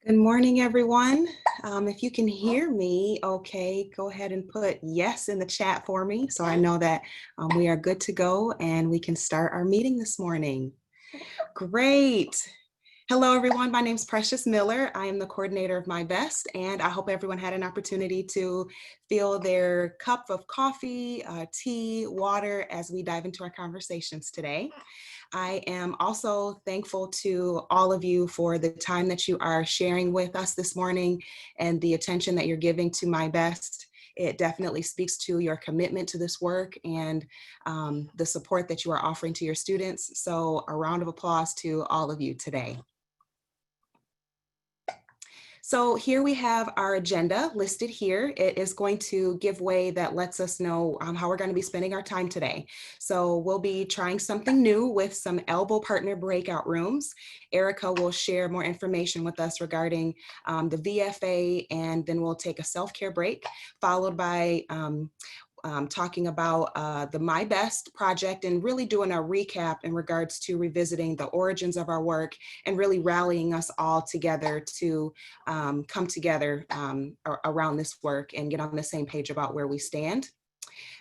Good morning, everyone. If you can hear me, okay, go ahead and put yes in the chat for me so I know that we are good to go and we can start our meeting this morning. Great. Hello, everyone. My name is Precious Miller. I am the coordinator of My Best, and I hope everyone had an opportunity to fill their cup of coffee, tea, water as we dive into our conversations today. I am also thankful to all of you for the time that you are sharing with us this morning and the attention that you're giving to My Best. It definitely speaks to your commitment to this work and the support that you are offering to your students. So a round of applause to all of you today. So here we have our agenda listed here. It is going to give way that lets us know how we're going to be spending our time today. So we'll be trying something new with some elbow partner breakout rooms. Erica will share more information with us regarding the VFA, and then we'll take a self-care break, followed by talking about the My Best project and really doing a recap in regards to revisiting the origins of our work and really rallying us all together to come together around this work and get on the same page about where we stand.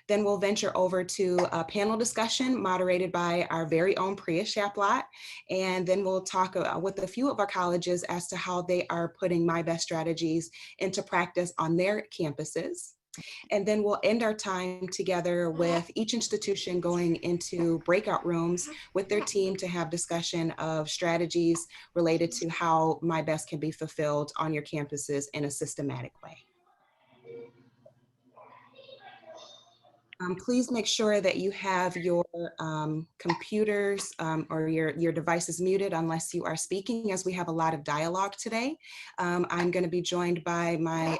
Then we'll venture over to a panel discussion moderated by our very own Priya Shaplot. And then we'll talk with a few of our colleges as to how they are putting My Best strategies into practice on their campuses. And then we'll end our time together with each institution going into breakout rooms with their team to have discussion of strategies related to how My Best can be fulfilled on your campuses in a systematic way. Please make sure that you have your computers or your devices muted unless you are speaking, as we have a lot of dialogue today. I'm going to be joined by my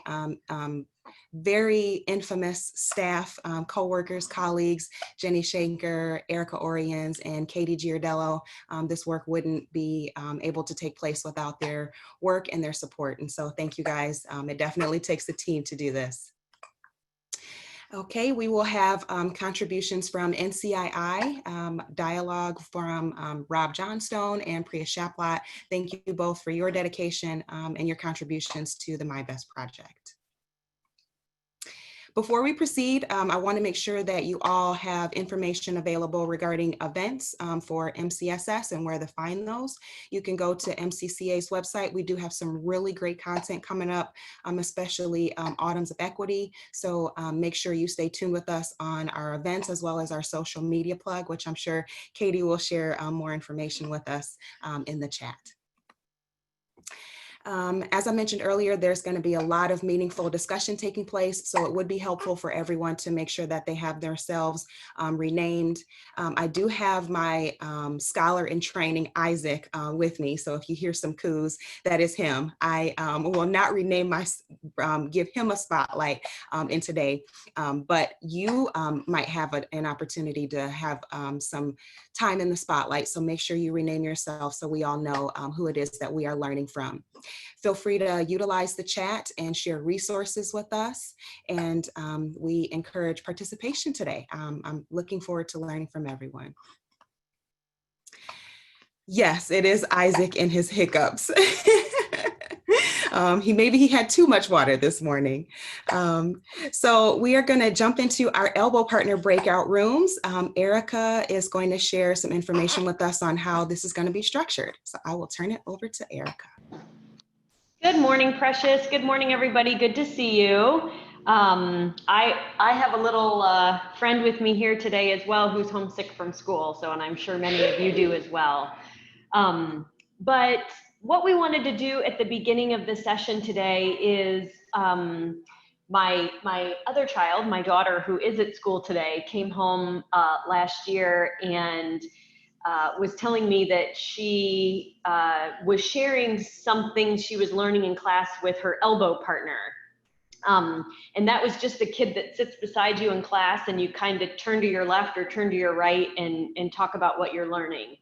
very infamous staff, co-workers, colleagues, Jenny Shanker, Erica Oriens, and Katie Giardello. This work wouldn't be able to take place without their work and their support. And so thank you guys. It definitely takes a team to do this. Okay, we will have contributions from NCII, dialogue from Rob Johnstone and Priya Shaplot. Thank you both for your dedication and your contributions to the My Best project. Before we proceed, I want to make sure that you all have information available regarding events for MCSS and where to find those. You can go to MCCA's website. We do have some really great content coming up, especially Autumns of Equity. So make sure you stay tuned with us on our events as well as our social media plug, which I'm sure Katie will share more information with us in the chat. As I mentioned earlier, there's going to be a lot of meaningful discussion taking place, so it would be helpful for everyone to make sure that they have themselves renamed. I do have my scholar in training, Isaac, with me, so if you hear some coos, that is him. I will not rename give him a spotlight in today, but you might have an opportunity to have some time in the spotlight, so make sure you rename yourself so we all know who it is that we are learning from. Feel free to utilize the chat and share resources with us, and we encourage participation today. I'm looking forward to learning from everyone. Yes, it is Isaac and his hiccups. Maybe he had too much water this morning. So we are going to jump into our elbow partner breakout rooms. Erica is going to share some information with us on how this is going to be structured. So I will turn it over to Erica. Good morning, Precious. Good morning, everybody. Good to see you. I have a little friend with me here today as well who's homesick from school, and I'm sure many of you do as well. But what we wanted to do at the beginning of the session today is my other child, my daughter, who is at school today, came home last year and was telling me that she was sharing something she was learning in class with her elbow partner. And that was just the kid that sits beside you in class and you kind of turn to your left or turn to your right and talk about what you're learning.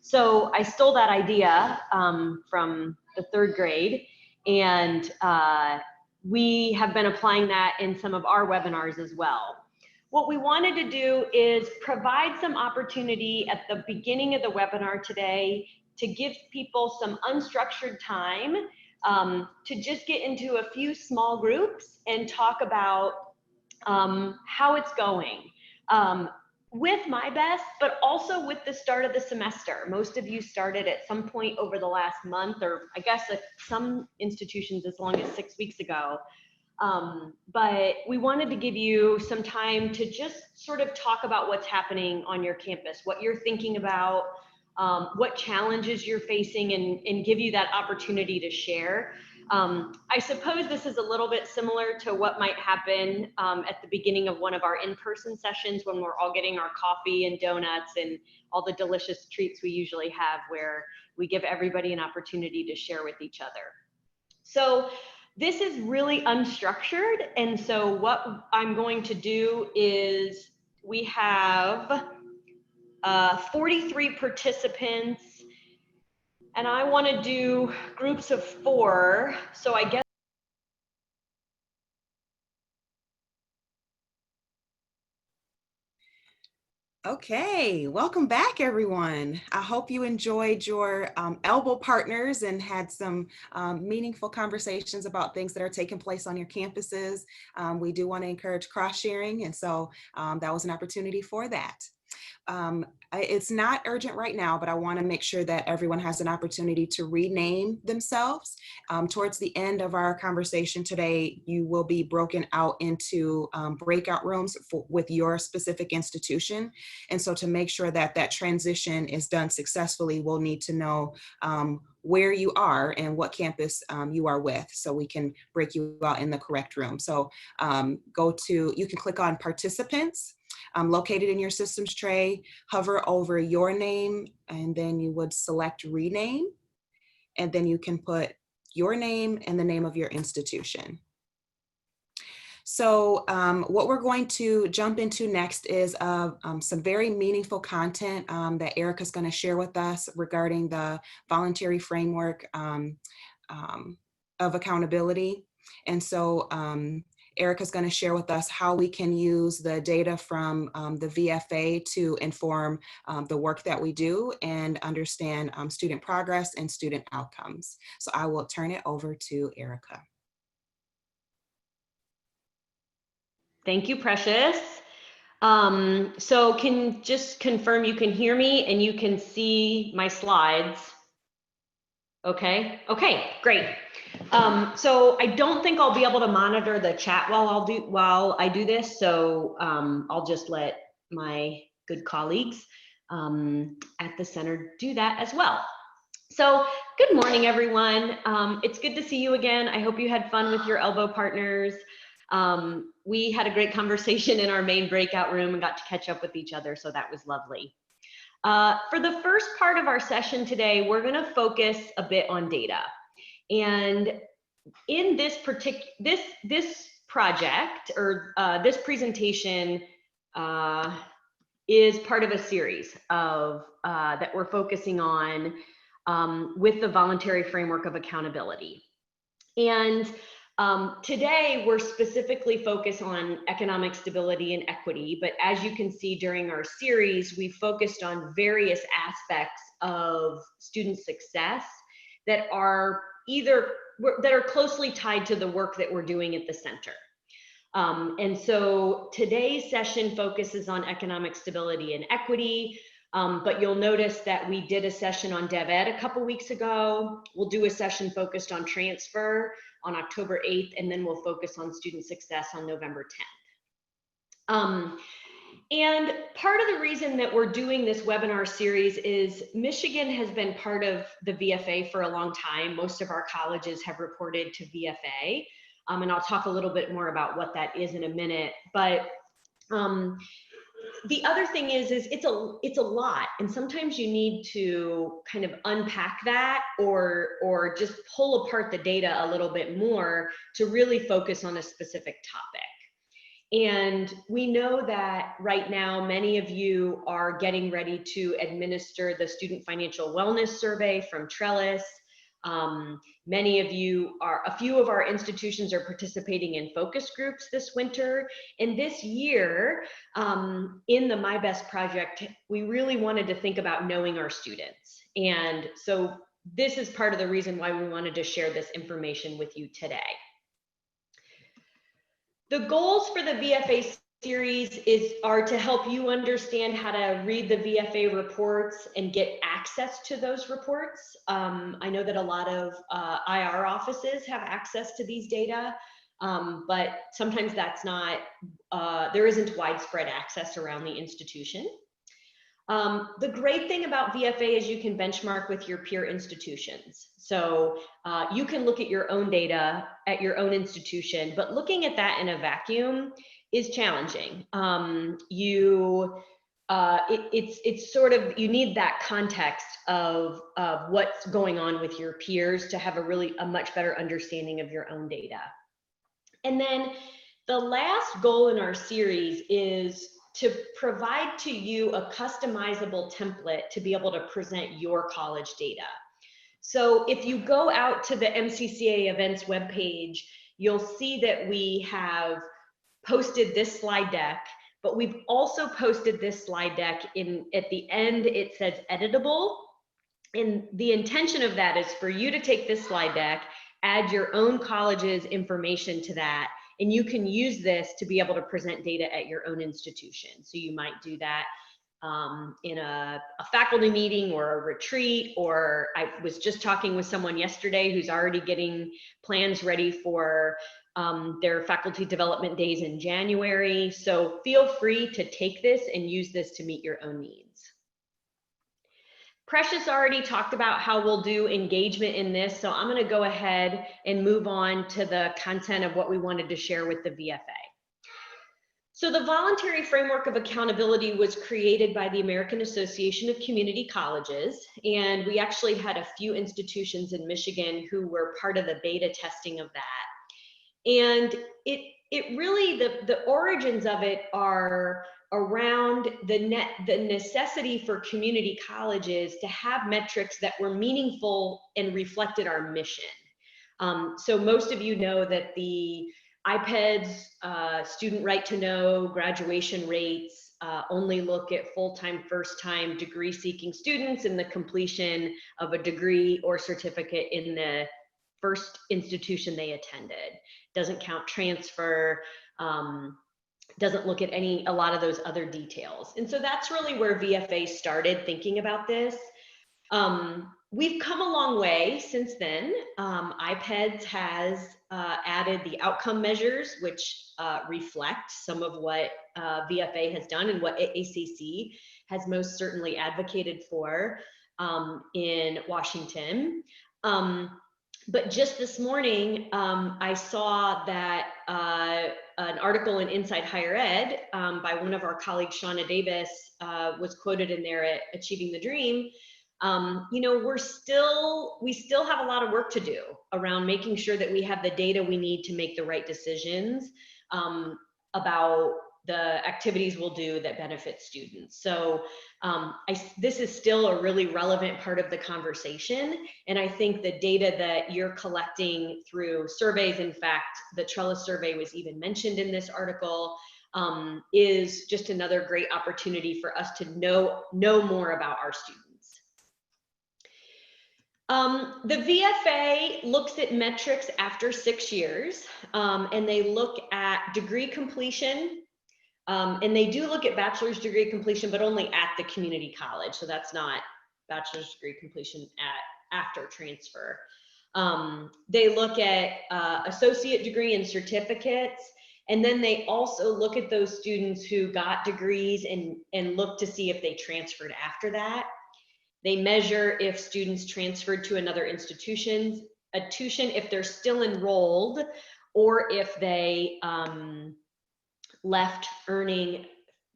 So I stole that idea from the third grade, and we have been applying that in some of our webinars as well. What we wanted to do is provide some opportunity at the beginning of the webinar today to give people some unstructured time to just get into a few small groups and talk about how it's going. With MyBest, but also with the start of the semester. Most of you started at some point over the last month, or I guess at some institutions as long as 6 weeks ago. But we wanted to give you some time to just sort of talk about what's happening on your campus, what you're thinking about, what challenges you're facing, and give you that opportunity to share. I suppose this is a little bit similar to what might happen at the beginning of one of our in-person sessions when we're all getting our coffee and donuts and all the delicious treats we usually have, where we give everybody an opportunity to share with each other. So this is really unstructured, and so what I'm going to do is we have 43 participants, and I want to do groups of 4. So I guess Okay, welcome back, everyone. I hope you enjoyed your elbow partners and had some meaningful conversations about things that are taking place on your campuses. We do want to encourage cross-sharing, and so that was an opportunity for that. It's not urgent right now, but I want to make sure that everyone has an opportunity to rename themselves. Towards the end of our conversation today, you will be broken out into breakout rooms with your specific institution. And so to make sure that that transition is done successfully, we'll need to know where you are and what campus you are with, so we can break you out in the correct room. So you can click on participants. Located in your systems tray, hover over your name, and then you would select rename, and then you can put your name and the name of your institution. So what we're going to jump into next is some very meaningful content that Erica's going to share with us regarding the voluntary framework of accountability. And so Erica's going to share with us how we can use the data from the VFA to inform the work that we do and understand student progress and student outcomes. So I will turn it over to Erica. Thank you, Precious. So can just confirm you can hear me and you can see my slides. Okay, great. So I don't think I'll be able to monitor the chat while I do this. So I'll just let my good colleagues at the center do that as well. So good morning, everyone. It's good to see you again. I hope you had fun with your elbow partners. We had a great conversation in our main breakout room and got to catch up with each other, so that was lovely. For the first part of our session today, we're going to focus a bit on data. And in this project, or this presentation is part of a series of that we're focusing on with the voluntary framework of accountability. And today we're specifically focused on economic stability and equity, but as you can see during our series, we focused on various aspects of student success that are closely tied to the work that we're doing at the center. And so today's session focuses on economic stability and equity, but you'll notice that we did a session on DevEd a couple weeks ago. We'll do a session focused on transfer on October 8th, and then we'll focus on student success on November 10th. And part of the reason that we're doing this webinar series is Michigan has been part of the VFA for a long time. Most of our colleges have reported to VFA, and I'll talk a little bit more about what that is in a minute. But the other thing is it's a lot, and sometimes you need to kind of unpack that or just pull apart the data a little bit more to really focus on a specific topic. And we know that right now many of you are getting ready to administer the Student Financial Wellness Survey from Trellis. A few of our institutions are participating in focus groups this winter. And this year, in the MyBest project, we really wanted to think about knowing our students. And so this is part of the reason why we wanted to share this information with you today. The goals for the VFA series are to help you understand how to read the VFA reports and get access to those reports. I know that a lot of IR offices have access to these data, but sometimes that's not, there isn't widespread access around the institution. The great thing about VFA is you can benchmark with your peer institutions. So you can look at your own data at your own institution, but looking at that in a vacuum is challenging. It's sort of, you need that context of what's going on with your peers to have a much better understanding of your own data. And then the last goal in our series is to provide to you a customizable template to be able to present your college data. So if you go out to the MCCA events webpage, you'll see that we have posted this slide deck, but we've also posted this slide deck at the end, it says editable. And the intention of that is for you to take this slide deck, add your own college's information to that, and you can use this to be able to present data at your own institution. So you might do that in a faculty meeting or a retreat, or I was just talking with someone yesterday who's already getting plans ready for their faculty development days in January. So feel free to take this and use this to meet your own needs. Precious already talked about how we'll do engagement in this, so I'm going to go ahead and move on to the content of what we wanted to share with the VFA. So the Voluntary Framework of Accountability was created by the American Association of Community Colleges, and we actually had a few institutions in Michigan who were part of the beta testing of that. And it really, the origins of it are around the necessity for community colleges to have metrics that were meaningful and reflected our mission. So most of you know that the IPEDS, student right to know, graduation rates, only look at full-time, first-time degree-seeking students and the completion of a degree or certificate in the first institution they attended. Doesn't count transfer, doesn't look at a lot of those other details. And so that's really where VFA started thinking about this. We've come a long way since then. IPEDS has added the outcome measures, which reflect some of what VFA has done and what AACC has most certainly advocated for in Washington. But just this morning, I saw that an article in Inside Higher Ed by one of our colleagues, Shauna Davis, was quoted in there at Achieving the Dream. You know, we still have a lot of work to do around making sure that we have the data we need to make the right decisions about the activities we'll do that benefit students. So this is still a really relevant part of the conversation. And I think the data that you're collecting through surveys, in fact, the Trellis survey was even mentioned in this article, is just another great opportunity for us to know more about our students. The VFA looks at metrics after 6 years, and they look at degree completion, and they do look at bachelor's degree completion, but only at the community college. So that's not bachelor's degree completion after transfer. They look at associate degree and certificates, and then they also look at those students who got degrees and look to see if they transferred after that. They measure if students transferred to another institution, if they're still enrolled, or if they left earning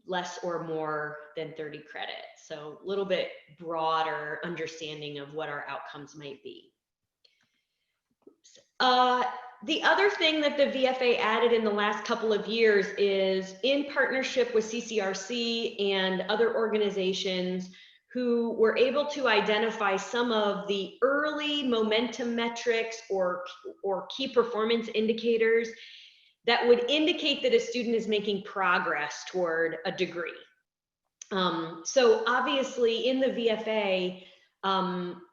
less or more than 30 credits. So a little bit broader understanding of what our outcomes might be. The other thing that the VFA added in the last couple of years is, in partnership with CCRC and other organizations who were able to identify some of the early momentum metrics or key performance indicators that would indicate that a student is making progress toward a degree. So obviously in the VFA,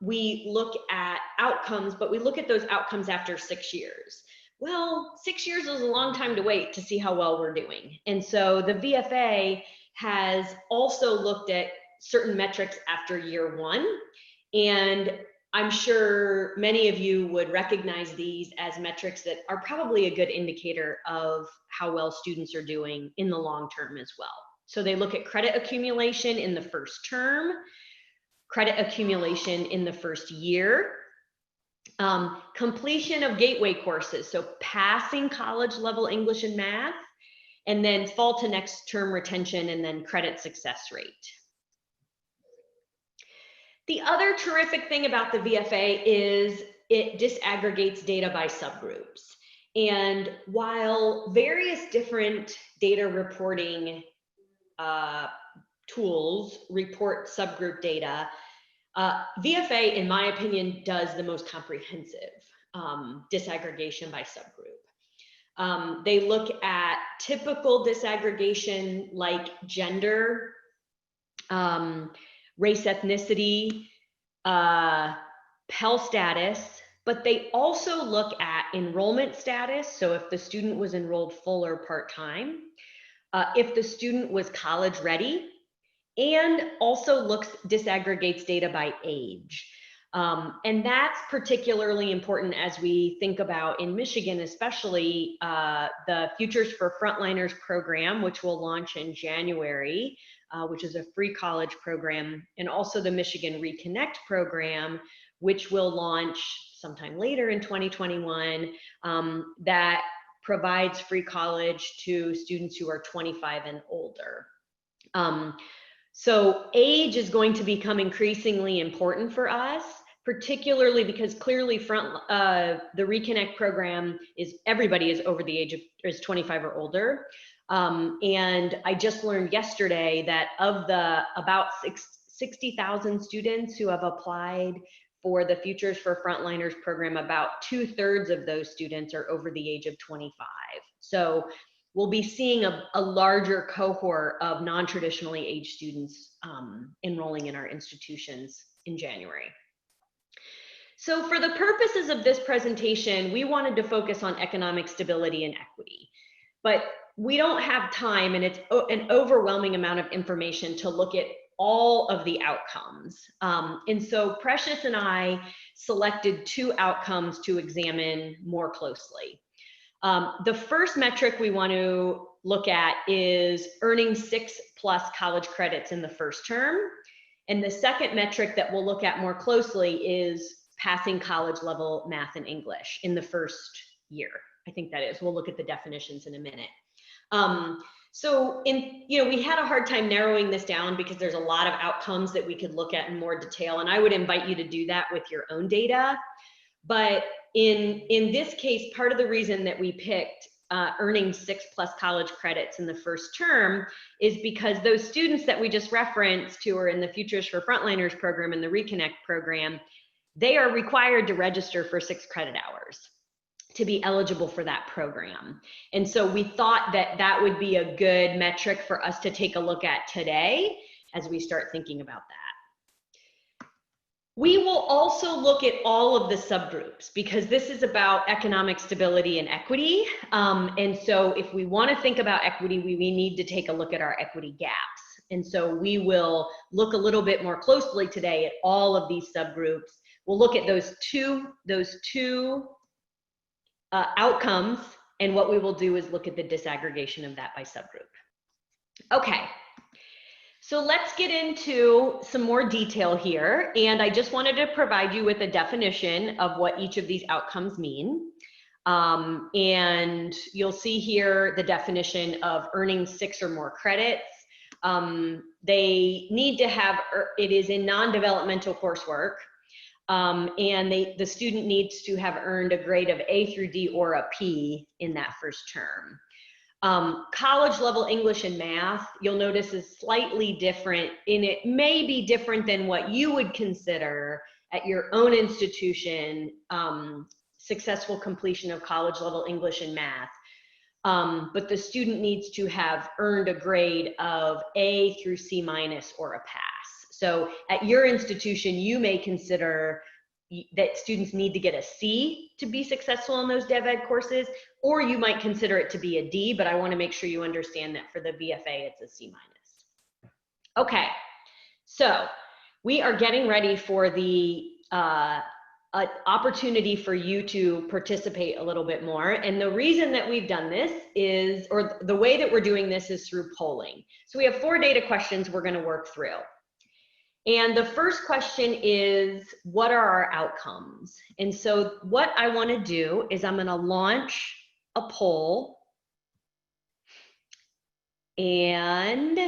we look at outcomes, but we look at those outcomes after 6 years. Well, 6 years is a long time to wait to see how well we're doing. And so the VFA has also looked at certain metrics after year 1. And I'm sure many of you would recognize these as metrics that are probably a good indicator of how well students are doing in the long term as well. So they look at credit accumulation in the first term, credit accumulation in the first year, completion of gateway courses, so passing college level English and math, and then fall to next term retention, and then credit success rate. The other terrific thing about the VFA is it disaggregates data by subgroups. And while various different data reporting tools report subgroup data, VFA, in my opinion, does the most comprehensive disaggregation by subgroup. They look at typical disaggregation like gender, race, ethnicity, Pell status, but they also look at enrollment status. So if the student was enrolled full or part-time, if the student was college ready, and also disaggregates data by age. And that's particularly important as we think about, in Michigan especially, the Futures for Frontliners program, which will launch in January, which is a free college program, and also the Michigan Reconnect program, which will launch sometime later in 2021, that provides free college to students who are 25 and older. So age is going to become increasingly important for us, particularly because clearly the Reconnect program is everybody is over the age of is 25 or older. And I just learned yesterday that of the about 60,000 students who have applied for the Futures for Frontliners program, about 2/3 of those students are over the age of 25. So we'll be seeing a larger cohort of non-traditionally aged students enrolling in our institutions in January. So for the purposes of this presentation, we wanted to focus on economic stability and equity, but we don't have time, and it's an overwhelming amount of information to look at all of the outcomes. And so Precious and I selected 2 outcomes to examine more closely. The first metric we want to look at is earning 6+ college credits in the first term. And the second metric that we'll look at more closely is passing college level math and English in the first year. I think that is. We'll look at the definitions in a minute. So we had a hard time narrowing this down because there's a lot of outcomes that we could look at in more detail. And I would invite you to do that with your own data. But in this case, part of the reason that we picked earning 6+ college credits in the first term is because those students that we just referenced who are in the Futures for Frontliners program and the Reconnect program, they are required to register for 6 credit hours to be eligible for that program. And so we thought that that would be a good metric for us to take a look at today as we start thinking about that. We will also look at all of the subgroups because this is about economic stability and equity. And so if we want to think about equity, we need to take a look at our equity gaps. And so we will look a little bit more closely today at all of these subgroups. We'll look at those two outcomes, and what we will do is look at the disaggregation of that by subgroup. Okay. So let's get into some more detail here. And I just wanted to provide you with a definition of what each of these outcomes mean. And you'll see here the definition of earning 6 or more credits. They need to have, it is in non-developmental coursework. And the student needs to have earned a grade of A through D or a P in that first term. College level English and math, you'll notice is slightly different, and it may be different than what you would consider at your own institution, successful completion of college level English and math. But the student needs to have earned a grade of A through C- or a pass. So at your institution, you may consider that students need to get a C to be successful in those DevEd courses, or you might consider it to be a D, but I want to make sure you understand that for the VFA, it's a C minus. Okay, so we are getting ready for the opportunity for you to participate a little bit more. And the reason that we've done this is, or the way that we're doing this is through polling. So we have 4 data questions we're going to work through. And the first question is, what are our outcomes? And so what I want to do is I'm going to launch a poll, and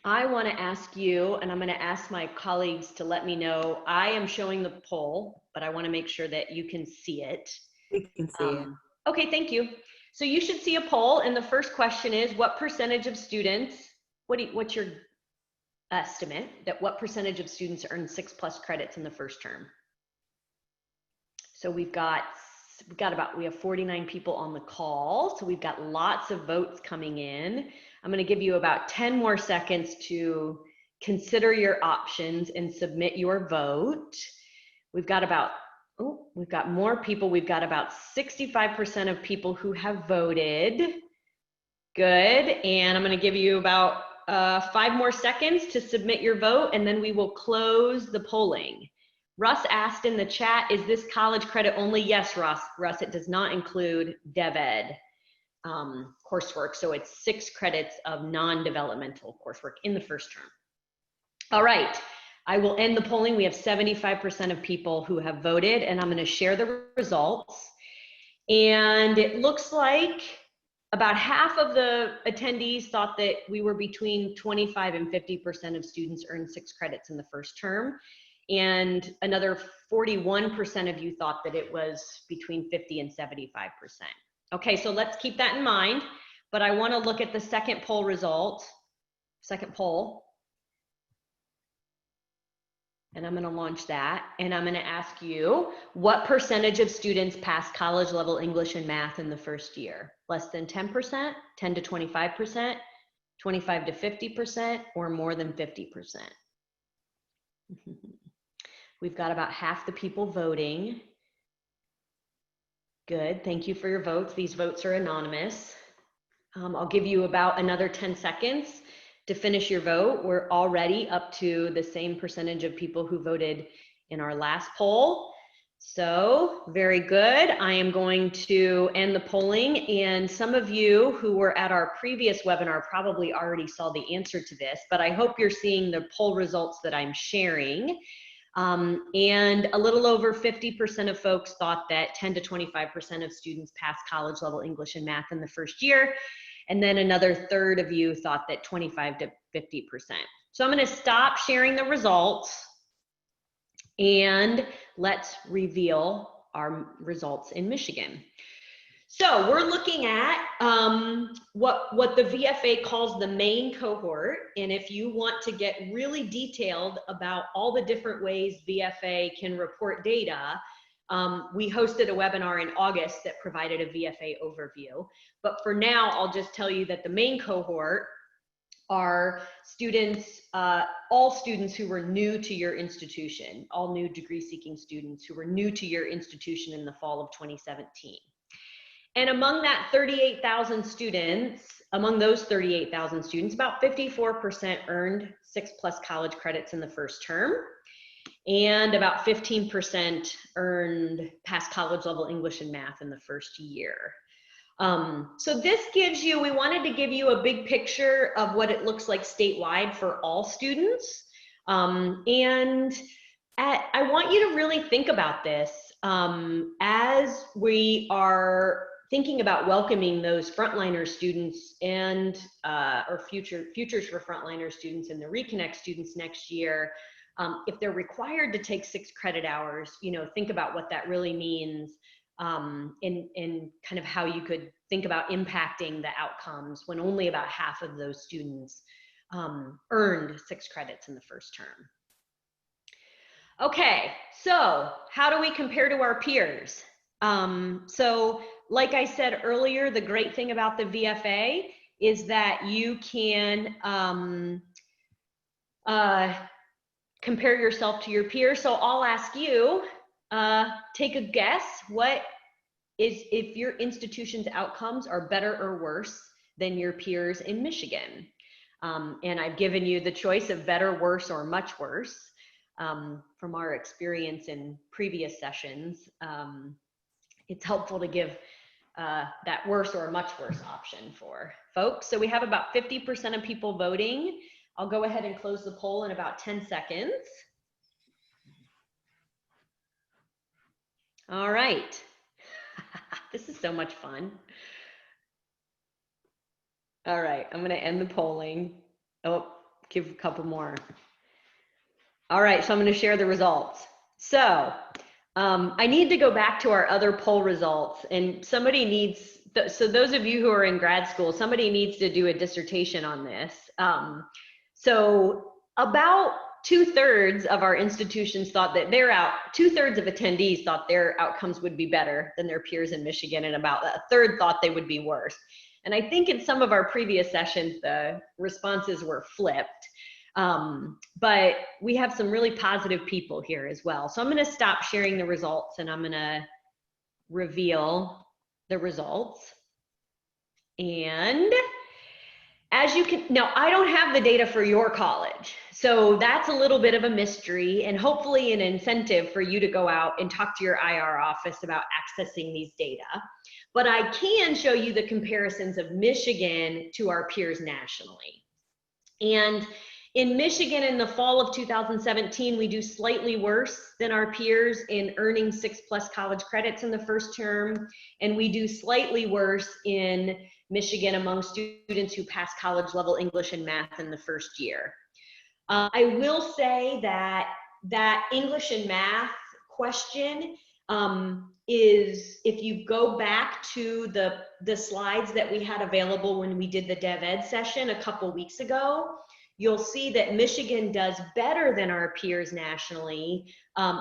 I want to ask you, and I'm going to ask my colleagues to let me know. I am showing the poll, but I want to make sure that you can see it. We can see it. Okay, thank you. So you should see a poll, and the first question is, what percentage of students, what's your estimate that what percentage of students earn 6+ credits in the first term? So we have 49 people on the call, so we've got lots of votes coming in. I'm going to give you about 10 more seconds to consider your options and submit your vote. We've got more people. We've got about 65% of people who have voted. Good. And I'm going to give you about 5 more seconds to submit your vote, and then we will close the polling. Russ asked in the chat, is this college credit only? Yes, Russ, it does not include DevEd coursework. So it's 6 credits of non-developmental coursework in the first term. All right, I will end the polling. We have 75% of people who have voted, and I'm going to share the results. And it looks like about half of the attendees thought that we were between 25 and 50% of students earned 6 credits in the first term. And another 41% of you thought that it was between 50 and 75%. Okay, so let's keep that in mind. But I want to look at the second poll result, second poll. And I'm going to launch that. And I'm going to ask you, what percentage of students pass college level English and math in the first year? Less than 10%, 10 to 25%, 25 to 50%, or more than 50%? We've got about half the people voting. Good, thank you for your votes. These votes are anonymous. I'll give you about another 10 seconds to finish your vote. We're already up to the same percentage of people who voted in our last poll. So very good. I am going to end the polling, and some of you who were at our previous webinar probably already saw the answer to this, but I hope you're seeing the poll results that I'm sharing. And a little over 50% of folks thought that 10 to 25% of students pass college level English and math in the first year. And then another third of you thought that 25 to 50%. So I'm going to stop sharing the results, and let's reveal our results in Michigan. So we're looking at what the VFA calls the main cohort. And if you want to get really detailed about all the different ways VFA can report data, we hosted a webinar in August that provided a VFA overview. But for now, I'll just tell you that the main cohort are students, all students who were new to your institution, all new degree-seeking students who were new to your institution in the fall of 2017. And among that 38,000 students, among those 38,000 students, about 54% earned 6+ college credits in the first term, and about 15% earned passed college level English and math in the first year. So this gives you, we wanted to give you a big picture of what it looks like statewide for all students. And I want you to really think about this as we are thinking about welcoming those frontliner students and or futures for frontliner students and the Reconnect students next year. If they're required to take 6 credit hours, think about what that really means, and kind of how you could think about impacting the outcomes when only about half of those students earned 6 credits in the first term. Okay, so how do we compare to our peers? So like I said earlier, the great thing about the VFA is that you can compare yourself to your peers. So I'll ask you, take a guess. What is, if your institution's outcomes are better or worse than your peers in Michigan? And I've given you the choice of better, worse, or much worse. From our experience in previous sessions, it's helpful to give that worse or much worse option for folks. So we have about 50% of people voting. I'll go ahead and close the poll in about 10 seconds. All right. This is so much fun. All right, I'm gonna end the polling. Oh, give a couple more. All right, so I'm gonna share the results. So I need to go back to our other poll results, and somebody needs, so those of you who are in grad school, somebody needs to do a dissertation on this. So about 2/3 of our institutions thought that 2/3 of attendees thought their outcomes would be better than their peers in Michigan, and about a third thought they would be worse. And I think in some of our previous sessions, the responses were flipped. But we have some really positive people here as well. So I'm going to stop sharing the results and I'm going to reveal the results. And as you can, now I don't have the data for your college. So that's a little bit of a mystery and hopefully an incentive for you to go out and talk to your IR office about accessing these data. But I can show you the comparisons of Michigan to our peers nationally. And in Michigan in the fall of 2017, we do slightly worse than our peers in earning 6+ college credits in the first term. And we do slightly worse in Michigan among students who pass college level English and math in the first year. I will say that that English and math question is, if you go back to the slides that we had available when we did the DevEd session a couple weeks ago, you'll see that Michigan does better than our peers nationally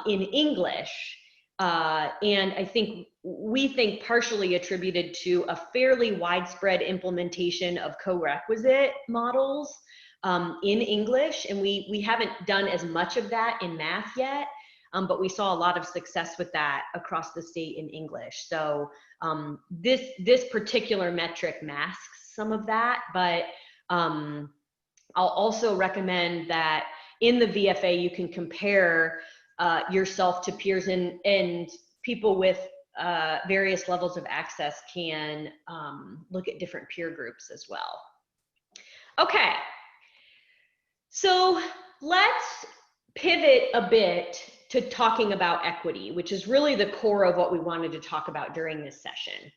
in English. And I think we think partially attributed to a fairly widespread implementation of co-requisite models in English. And we haven't done as much of that in math yet. But we saw a lot of success with that across the state in English. So this particular metric masks some of that, but I'll also recommend that in the VFA you can compare yourself to peers, and people with various levels of access can look at different peer groups as well. Okay, so let's pivot a bit to talking about equity, which is really the core of what we wanted to talk about during this session.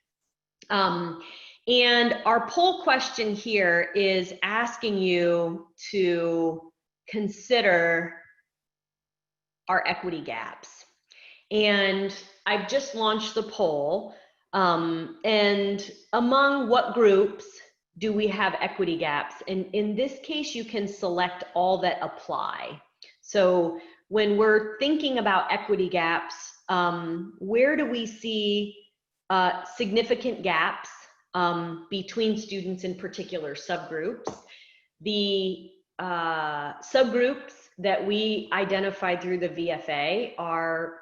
And our poll question here is asking you to consider our equity gaps. And I've just launched the poll. And among what groups do we have equity gaps? And in this case, you can select all that apply. So when we're thinking about equity gaps, where do we see significant gaps between students in particular subgroups? The subgroups that we identified through the VFA are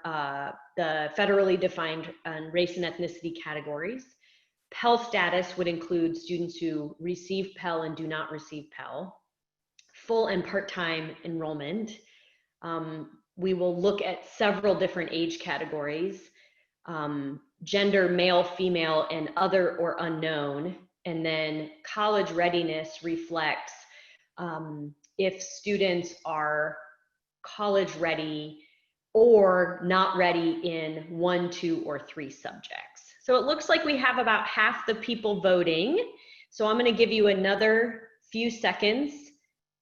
the federally defined race and ethnicity categories. Pell status would include students who receive Pell and do not receive Pell. Full and part-time enrollment. We will look at several different age categories, gender, male, female, and other or unknown. And then college readiness reflects if students are college ready or not ready in 1, 2, or 3 subjects. So it looks like we have about half the people voting. So I'm going to give you another few seconds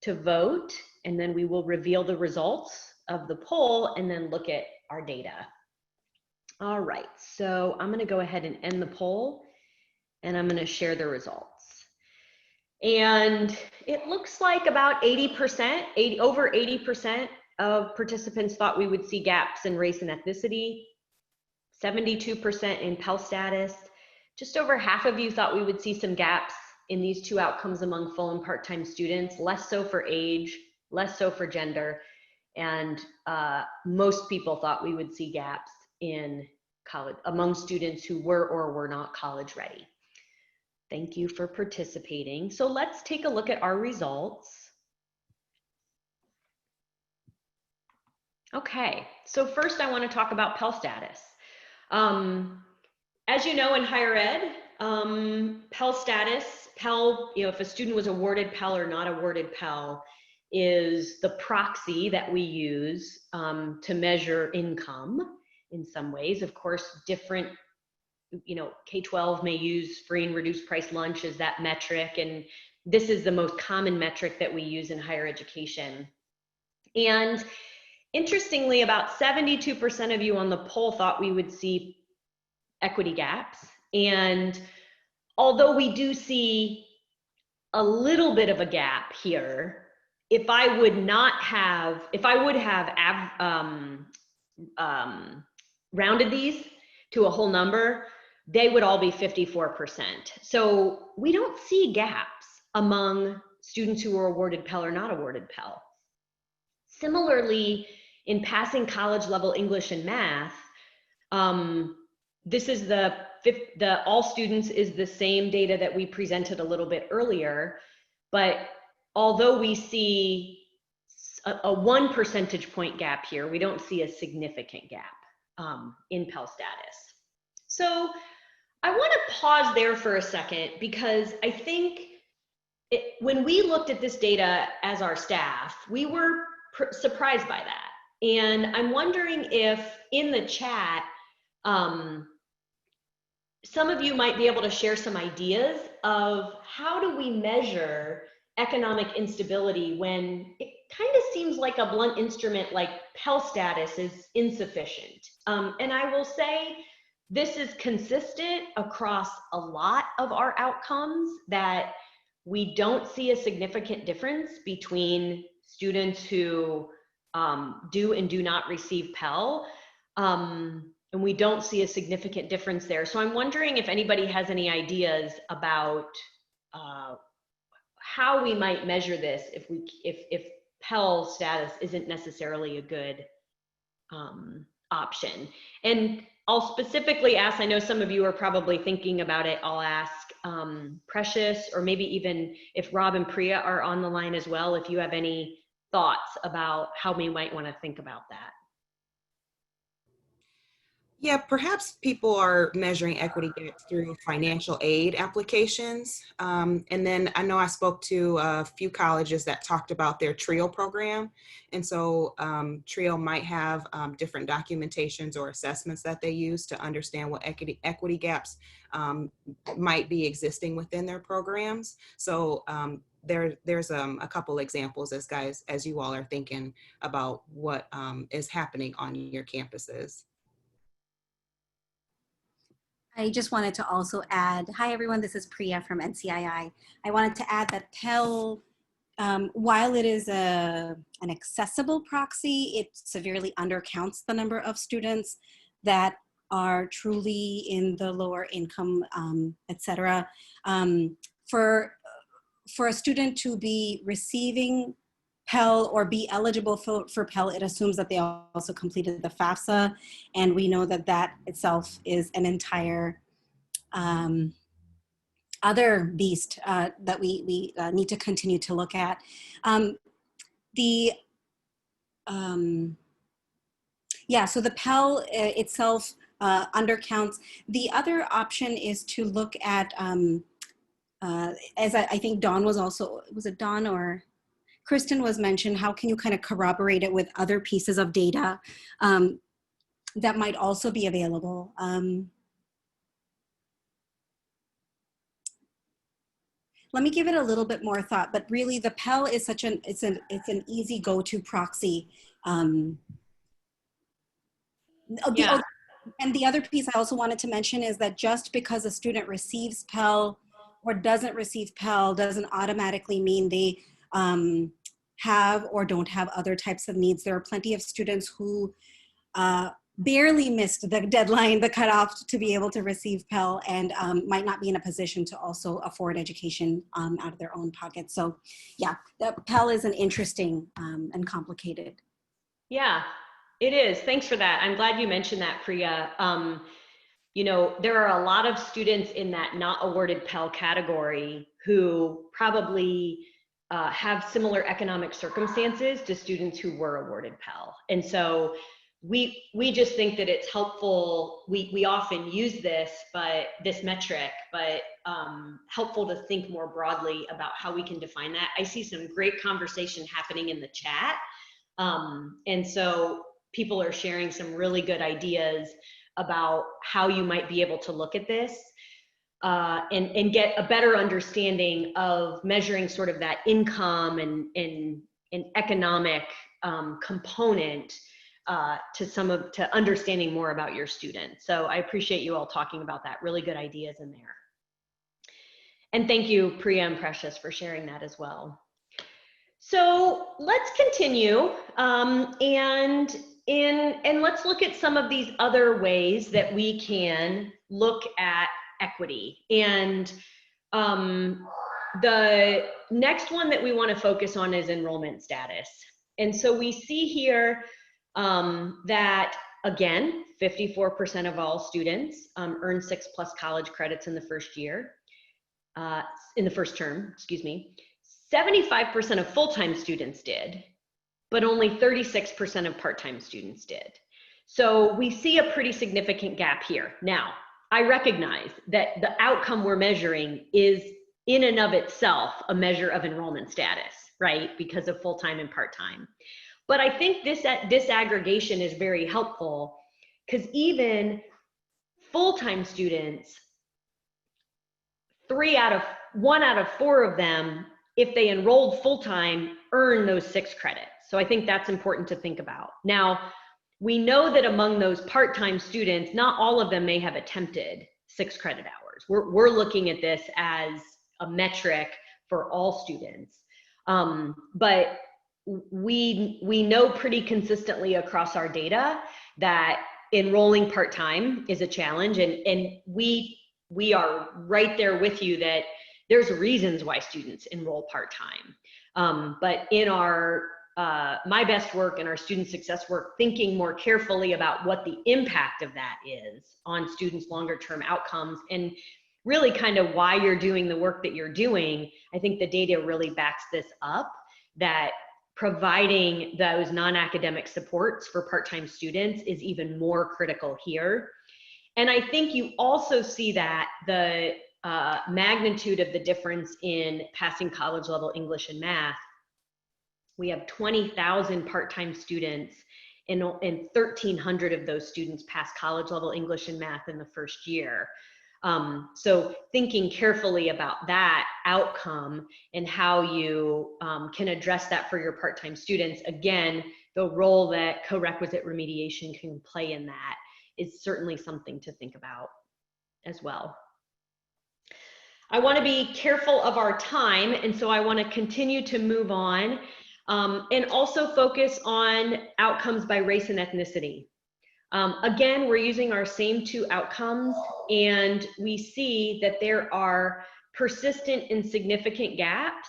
to vote, and then we will reveal the results of the poll and then look at our data. All right, so I'm going to go ahead and end the poll, and I'm going to share the results. And it looks like about 80%, over 80% of participants thought we would see gaps in race and ethnicity, 72% in Pell status. Just over half of you thought we would see some gaps in these 2 outcomes among full and part-time students, less so for age, less so for gender. And most people thought we would see gaps in college among students who were or were not college ready. Thank you for participating. So let's take a look at our results. Okay, so first I want to talk about Pell status. As you know, in higher ed, Pell status, Pell, if a student was awarded Pell or not awarded Pell, is the proxy that we use to measure income in some ways. Of course, different, K-12 may use free and reduced price lunch as that metric, and this is the most common metric that we use in higher education. And interestingly, about 72% of you on the poll thought we would see equity gaps. And although we do see a little bit of a gap here, if I would have rounded these to a whole number, they would all be 54%. So we don't see gaps among students who were awarded Pell or not awarded Pell. Similarly, in passing college level English and math, this is the all students is the same data that we presented a little bit earlier, but although we see a 1 percentage point gap here, we don't see a significant gap in Pell status. So I want to pause there for a second, because I think when we looked at this data as our staff, we were surprised by that. And I'm wondering if in the chat, some of you might be able to share some ideas of how do we measure economic instability when it kind of seems like a blunt instrument like Pell status is insufficient. And I will say this is consistent across a lot of our outcomes, that we don't see a significant difference between students who do and do not receive Pell. And we don't see a significant difference there. So I'm wondering if anybody has any ideas about how we might measure this if Pell status isn't necessarily a good option. And I'll specifically ask, I know some of you are probably thinking about it, I'll ask Precious, or maybe even if Rob and Priya are on the line as well, if you have any thoughts about how we might want to think about that. Yeah, perhaps people are measuring equity gaps through financial aid applications. And then I know I spoke to a few colleges that talked about their TRIO program. And so TRIO might have different documentations or assessments that they use to understand what equity gaps might be existing within their programs. So there's a couple examples as you all are thinking about what is happening on your campuses. I just wanted to also add, hi everyone, this is Priya from NCII. I wanted to add that Pell, while it is an accessible proxy, it severely undercounts the number of students that are truly in the lower income, et cetera. For a student to be receiving Pell or be eligible for Pell, it assumes that they also completed the FAFSA, and we know that that itself is an entire other beast that we need to continue to look at. Yeah, so the Pell itself undercounts. The other option is to look at, as I think Dawn was also, was it Dawn or Kristen was mentioned, how can you kind of corroborate it with other pieces of data that might also be available? Let me give it a little bit more thought, but really the Pell is such an, it's an easy go-to proxy. Yeah. And the other piece I also wanted to mention is that just because a student receives Pell or doesn't receive Pell doesn't automatically mean they have or don't have other types of needs. There are plenty of students who barely missed the deadline, the cutoff to be able to receive Pell, and might not be in a position to also afford education out of their own pockets. So yeah, the Pell is an interesting and complicated. Yeah, it is. Thanks for that. I'm glad you mentioned that, Priya. You know, there are a lot of students in that not awarded Pell category who probably have similar economic circumstances to students who were awarded Pell. And so we just think that it's helpful. We often use this metric, but helpful to think more broadly about how we can define that. I see some great conversation happening in the chat. And so people are sharing some really good ideas about how you might be able to look at this and get a better understanding of measuring sort of that income and economic component to understanding more about your students. So I appreciate you all talking about that. Really good ideas in there. And thank you, Priya and Precious, for sharing that as well. So let's continue and let's look at some of these other ways that we can look at equity. And the next one that we want to focus on is enrollment status. And so we see here that, again, 54% of all students earn 6+ college credits in the first year, in the first term, excuse me. 75% of full-time students did, but only 36% of part-time students did. So we see a pretty significant gap here. Now, I recognize that the outcome we're measuring is in and of itself a measure of enrollment status, right? Because of full-time and part-time. But I think this disaggregation is very helpful because even full-time students, 1 out of 4 of them, if they enrolled full-time, earn those 6 credits. So I think that's important to think about. Now, we know that among those part-time students, not all of them may have attempted 6 credit hours. We're looking at this as a metric for all students. But we know pretty consistently across our data that enrolling part-time is a challenge, and we are right there with you that there's reasons why students enroll part-time. But in our My Best work and our student success work, thinking more carefully about what the impact of that is on students' longer term outcomes and really kind of why you're doing the work that you're doing, I think the data really backs this up, that providing those non-academic supports for part-time students is even more critical here. And I think you also see that the magnitude of the difference in passing college level English and math. We have 20,000 part-time students and 1,300 of those students pass college level English and math in the first year. So thinking carefully about that outcome and how you can address that for your part-time students. Again, the role that co-requisite remediation can play in that is certainly something to think about as well. I want to be careful of our time, and so I want to continue to move on and also focus on outcomes by race and ethnicity. Again, we're using our same 2 outcomes, and we see that there are persistent and significant gaps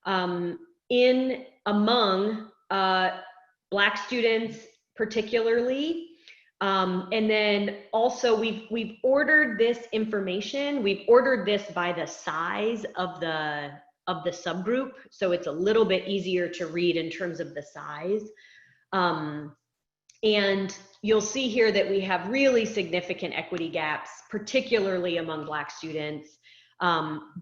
among Black students particularly. And then also we've ordered this information, we've ordered this by the size of the subgroup, so it's a little bit easier to read in terms of the size. And you'll see here that we have really significant equity gaps, particularly among Black students,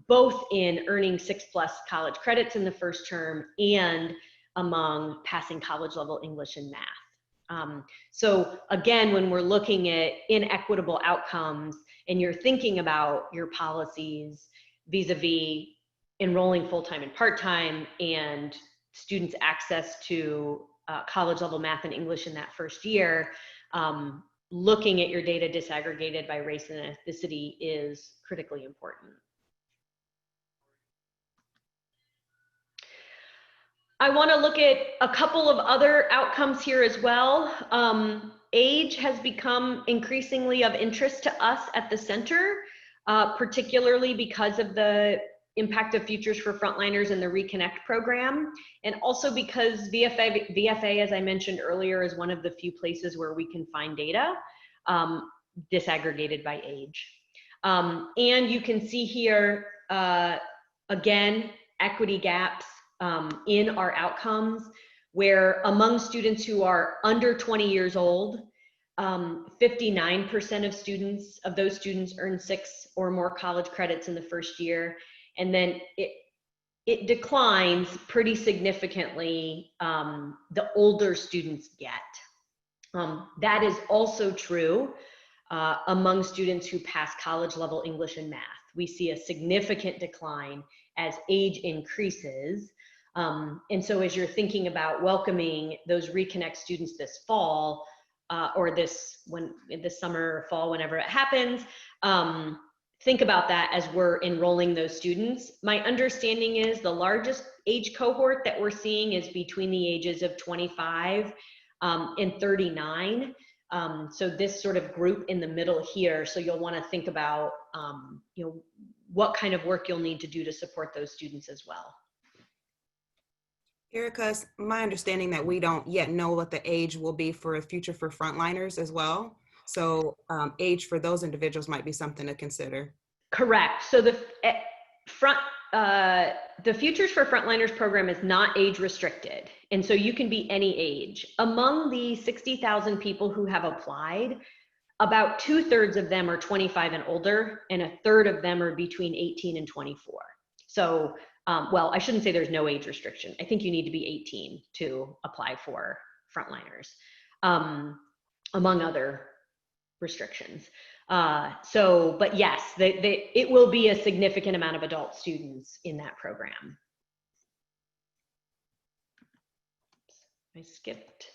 both in earning 6+ college credits in the first term and among passing college level English and math. So again, when we're looking at inequitable outcomes and you're thinking about your policies vis-a-vis enrolling full-time and part-time and students' access to college level math and English in that first year, looking at your data disaggregated by race and ethnicity is critically important. I want to look at a couple of other outcomes here as well. age has become increasingly of interest to us at the center, particularly because of the impact of Futures for Frontliners and the Reconnect program, and also because VFA, as I mentioned earlier, is one of the few places where we can find data disaggregated by age. And you can see here, again, equity gaps in our outcomes, where among students who are under 20 years old, 59% of those students earn 6 or more college credits in the first year. And then it declines pretty significantly the older students get. That is also true among students who pass college level English and math. We see a significant decline as age increases. And so as you're thinking about welcoming those Reconnect students this fall, or this summer or fall, whenever it happens, think about that as we're enrolling those students. My understanding is the largest age cohort that we're seeing is between the ages of 25 and 39. So this sort of group in the middle here, so you'll want to think about what kind of work you'll need to do to support those students as well. Erica, it's my understanding that we don't yet know what the age will be for a Future for Frontliners as well. So age for those individuals might be something to consider. Correct. So the Futures for Frontliners program is not age restricted. And so you can be any age. Among the 60,000 people who have applied, about 2/3 of them are 25 and older, and 1/3 of them are between 18 and 24. So, well, I shouldn't say there's no age restriction. I think you need to be 18 to apply for Frontliners, among other restrictions. But yes, it will be a significant amount of adult students in that program. I skipped.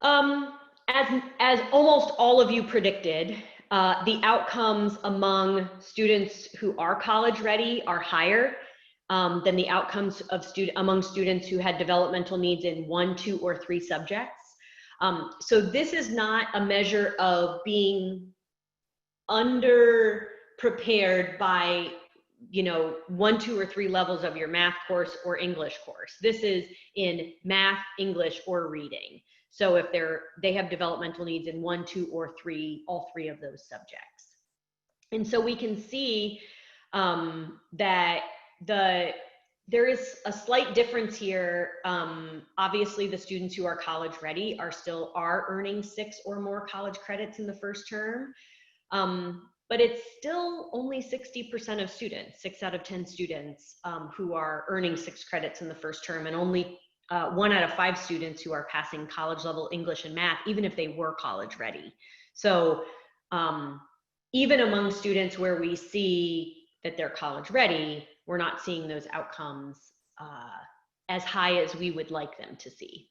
As almost all of you predicted, the outcomes among students who are college ready are higher than the outcomes of among students who had developmental needs in 1, 2, or 3 subjects. So this is not a measure of being under prepared by 1, 2, or 3 levels of your math course or English course. This is in math, English, or reading. So if they have developmental needs in 1, 2, or 3, all 3 of those subjects. And so we can see that there is a slight difference here. Obviously, the students who are college ready are earning 6 or more college credits in the first term. But it's still only 60% of students, 6 out of 10 students who are earning 6 credits in the first term, and only 1 out of 5 students who are passing college level English and math, even if they were college ready. So even among students where we see that they're college ready, we're not seeing those outcomes as high as we would like them to see.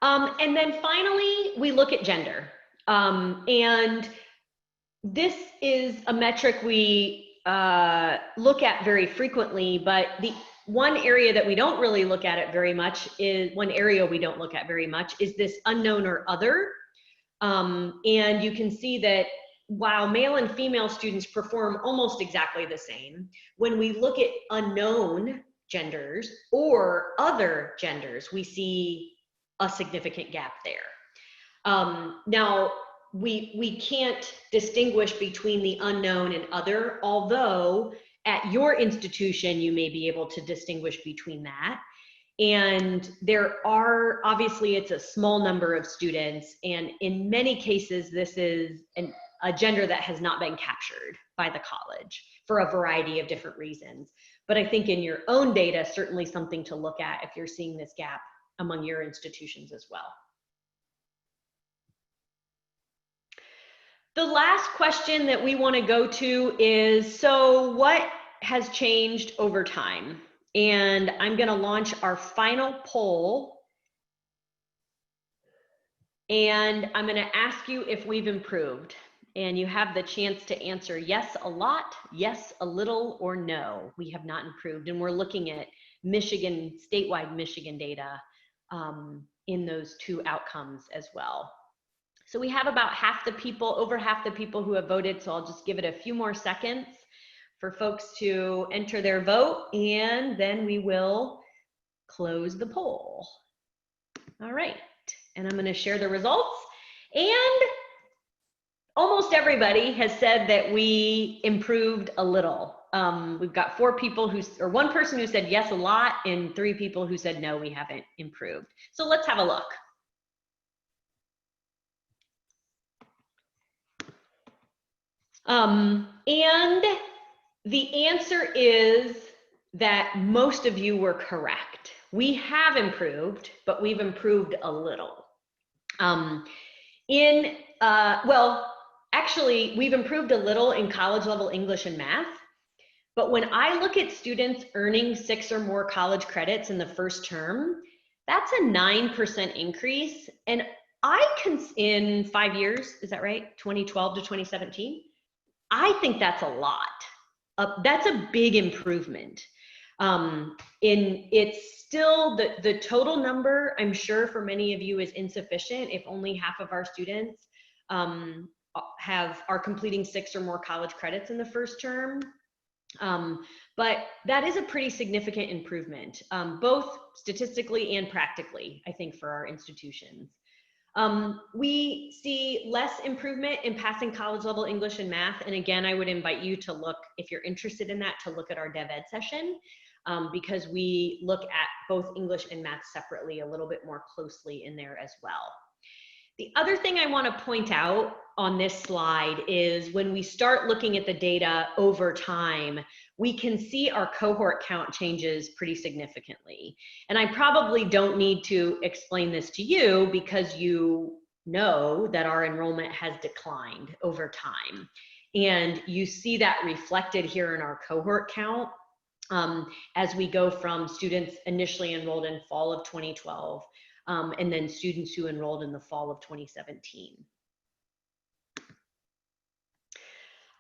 And then finally, we look at gender. And this is a metric we look at very frequently, but the one area that we don't really look at it very much is this unknown or other. And you can see that while male and female students perform almost exactly the same, when we look at unknown genders or other genders, we see a significant gap there. Now, we can't distinguish between the unknown and other, although at your institution, you may be able to distinguish between that. And there are, obviously, it's a small number of students, and in many cases, this is a gender that has not been captured by the college for a variety of different reasons. But I think in your own data, certainly something to look at if you're seeing this gap among your institutions as well. The last question that we want to go to is, so what has changed over time? And I'm going to launch our final poll. And I'm going to ask you if we've improved. And you have the chance to answer yes, a lot, yes, a little, or no, we have not improved. And we're looking at statewide Michigan data in those two outcomes as well. So we have about half the people, over half the people who have voted, so I'll just give it a few more seconds for folks to enter their vote, and then we will close the poll. All right, and I'm going to share the results. And almost everybody has said that we improved a little. We've got 4 people or 1 person who said yes a lot, and 3 people who said no, we haven't improved. So let's have a look. And the answer is that most of you were correct. We have improved, but we've improved a little. Well, actually, we've improved a little in college level English and math. But when I look at students earning 6 or more college credits in the first term, that's a 9% increase. And in 5 years, is that right? 2012 to 2017? I think that's a lot. That's a big improvement. It's still the total number, I'm sure for many of you, is insufficient if only half of our students are completing 6 or more college credits in the first term. But that is a pretty significant improvement, both statistically and practically, I think, for our institutions. We see less improvement in passing college level English and math. And again, I would invite you to look, if you're interested in that, to look at our Dev Ed session, because we look at both English and math separately a little bit more closely in there as well. The other thing I want to point out on this slide is when we start looking at the data over time, we can see our cohort count changes pretty significantly. And I probably don't need to explain this to you because you know that our enrollment has declined over time. And you see that reflected here in our cohort count as we go from students initially enrolled in fall of 2012 and then students who enrolled in the fall of 2017.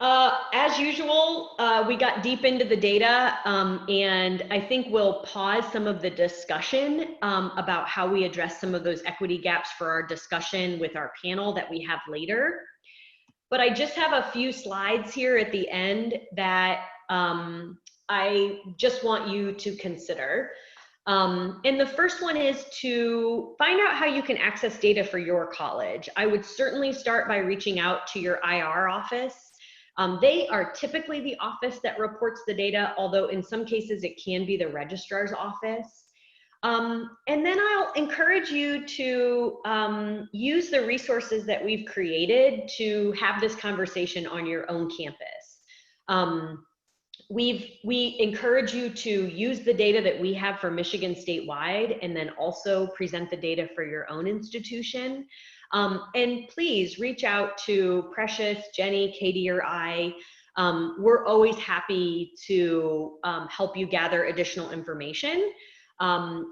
As usual, we got deep into the data, and I think we'll pause some of the discussion about how we address some of those equity gaps for our discussion with our panel that we have later. But I just have a few slides here at the end that I just want you to consider. And the first one is to find out how you can access data for your college. I would certainly start by reaching out to your IR office. They are typically the office that reports the data, although in some cases it can be the registrar's office. And then I'll encourage you to use the resources that we've created to have this conversation on your own campus. We encourage you to use the data that we have for Michigan statewide and then also present the data for your own institution. And please reach out to Precious, Jenny, Katie, or I. We're always happy to help you gather additional information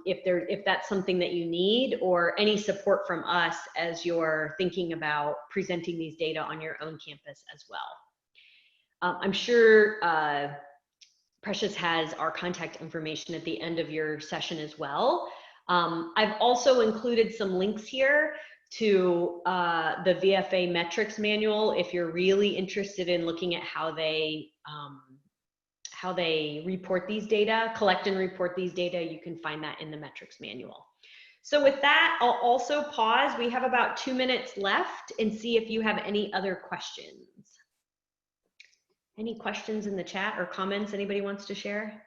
if that's something that you need, or any support from us as you're thinking about presenting these data on your own campus as well. I'm sure Precious has our contact information at the end of your session as well. I've also included some links here to the VFA metrics manual if you're really interested in looking at how they report these data, collect and report these data. You can find that in the metrics manual. So with that, I'll also pause. We have about 2 minutes left and see if you have any other questions. Any questions in the chat or comments anybody wants to share?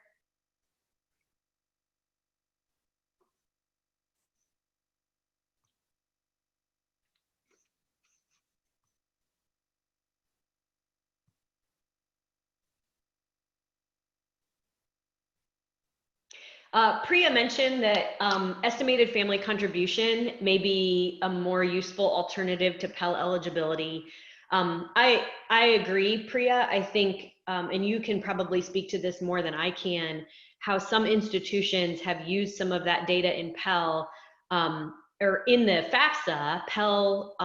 Priya mentioned that estimated family contribution may be a more useful alternative to Pell eligibility. I agree, Priya. I think, and you can probably speak to this more than I can, how some institutions have used some of that data in Pell or in the FAFSA. Pell,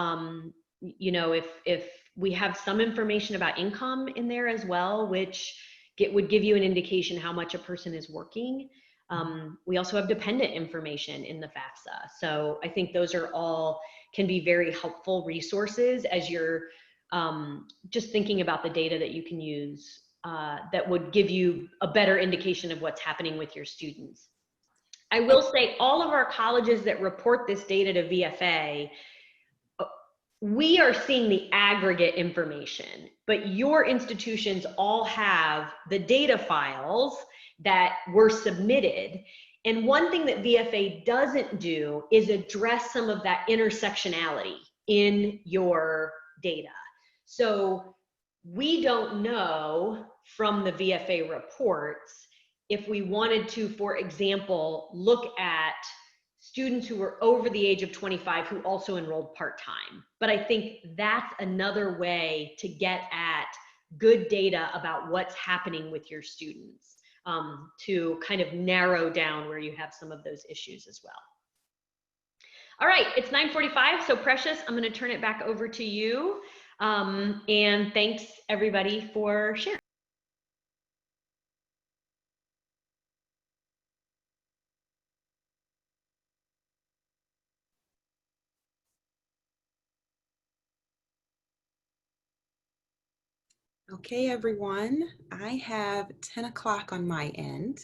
you know, if we have some information about income in there as well, which would give you an indication how much a person is working. We also have dependent information in the FAFSA. So I think those are all can be very helpful resources as you're just thinking about the data that you can use that would give you a better indication of what's happening with your students. I will say all of our colleges that report this data to VFA, we are seeing the aggregate information, but your institutions all have the data files that were submitted. And one thing that VFA doesn't do is address some of that intersectionality in your data. So we don't know from the VFA reports if we wanted to, for example, look at students who were over the age of 25 who also enrolled part-time. But I think that's another way to get at good data about what's happening with your students, to kind of narrow down where you have some of those issues as well. All right, it's 9:45, so Precious, I'm gonna turn it back over to you. And thanks everybody for sharing. Okay, everyone, I have 10 o'clock on my end.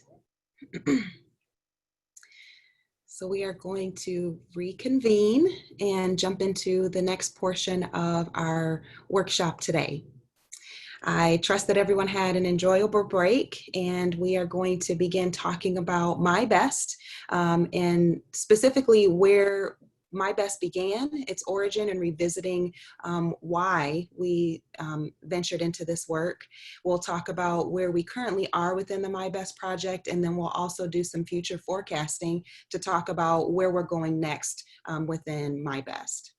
So we are going to reconvene and jump into the next portion of our workshop today. I trust that everyone had an enjoyable break, and we are going to begin talking about MyBest, and specifically where MyBest began, its origin, and revisiting why we ventured into this work. We'll talk about where we currently are within the MyBest project, and then we'll also do some future forecasting to talk about where we're going next within MyBest.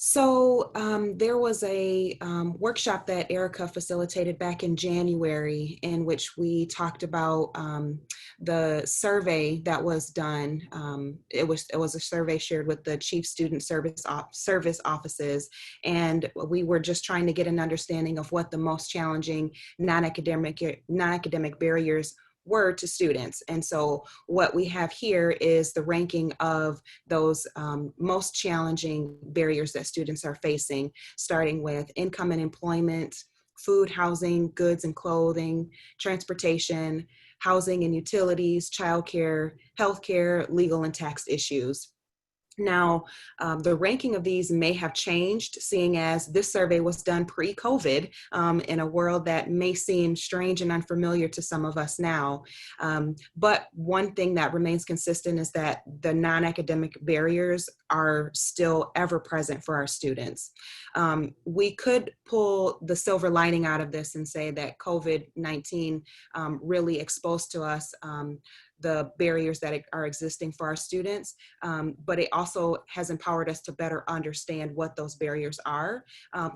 So there was a workshop that Erica facilitated back in January, in which we talked about the survey that was done. It was a survey shared with the chief student service offices, and we were just trying to get an understanding of what the most challenging non-academic barriers were to students. And so what we have here is the ranking of those most challenging barriers that students are facing, starting with income and employment, food, housing, goods and clothing, transportation, housing and utilities, childcare, healthcare, legal and tax issues. Now, the ranking of these may have changed, seeing as this survey was done pre-COVID in a world that may seem strange and unfamiliar to some of us now. But one thing that remains consistent is that the non-academic barriers are still ever present for our students. We could pull the silver lining out of this and say that COVID-19 really exposed to us the barriers that are existing for our students, but it also has empowered us to better understand what those barriers are,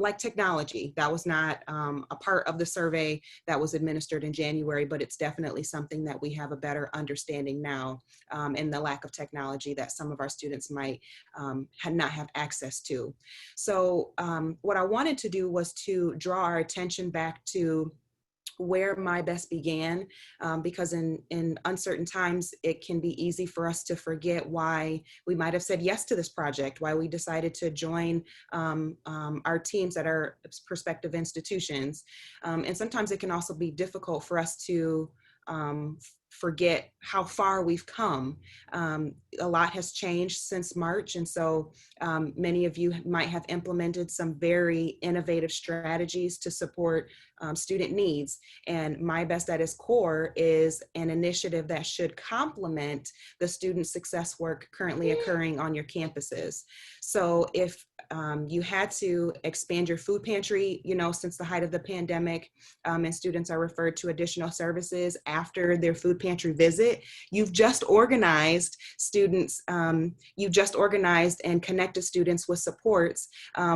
like technology. That was not a part of the survey that was administered in January, but it's definitely something that we have a better understanding now, and the lack of technology that some of our students might not have access to. So what I wanted to do was to draw our attention back to where MyBest began, because in uncertain times, it can be easy for us to forget why we might have said yes to this project, why we decided to join our teams at our prospective institutions. And sometimes it can also be difficult for us to forget how far we've come. A lot has changed since March, and so many of you might have implemented some very innovative strategies to support student needs. And MyBest at its core is an initiative that should complement the student success work currently occurring on your campuses. So if you had to expand your food pantry, since the height of the pandemic, and students are referred to additional services after their food pantry visit, you've just organized students, you've just organized and connected students with supports,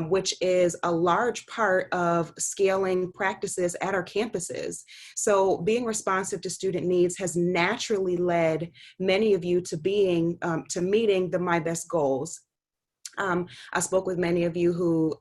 which is a large part of scaling practices at our campuses. So being responsive to student needs has naturally led many of you to meeting the MyBest goals. I spoke with many of you who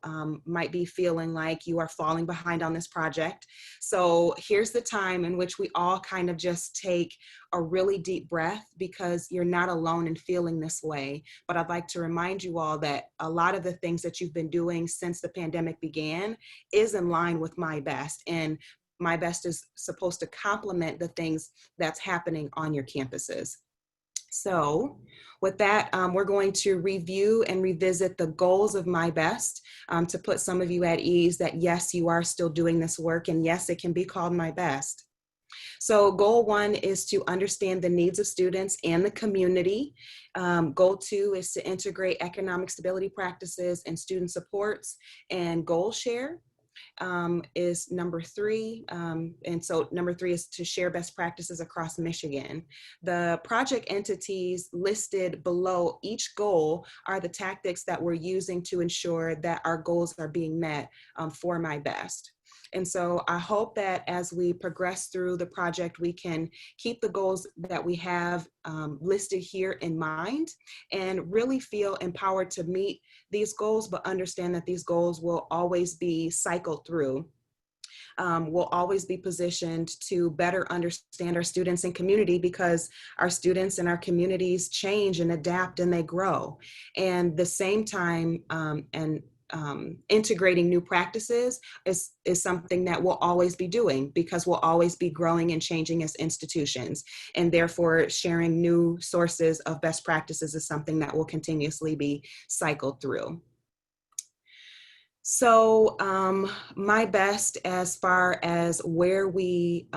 might be feeling like you are falling behind on this project. So here's the time in which we all kind of just take a really deep breath, because you're not alone in feeling this way. But I'd like to remind you all that a lot of the things that you've been doing since the pandemic began is in line with My Best. And My Best is supposed to complement the things that's happening on your campuses. So with that, we're going to review and revisit the goals of My Best, to put some of you at ease that yes, you are still doing this work, and yes, it can be called My Best. So goal 1 is to understand the needs of students and the community. Goal 2 is to integrate economic stability practices and student supports, and goal share is number 3. And so number 3 is to share best practices across Michigan. The project entities listed below each goal are the tactics that we're using to ensure that our goals are being met for My Best. And so I hope that as we progress through the project, we can keep the goals that we have listed here in mind, and really feel empowered to meet these goals, but understand that these goals will always be cycled through. We'll always be positioned to better understand our students and community, because our students and our communities change and adapt and they grow. And the same time, integrating new practices is something that we'll always be doing, because we'll always be growing and changing as institutions. And therefore, sharing new sources of best practices is something that will continuously be cycled through. So My Best, as far as where we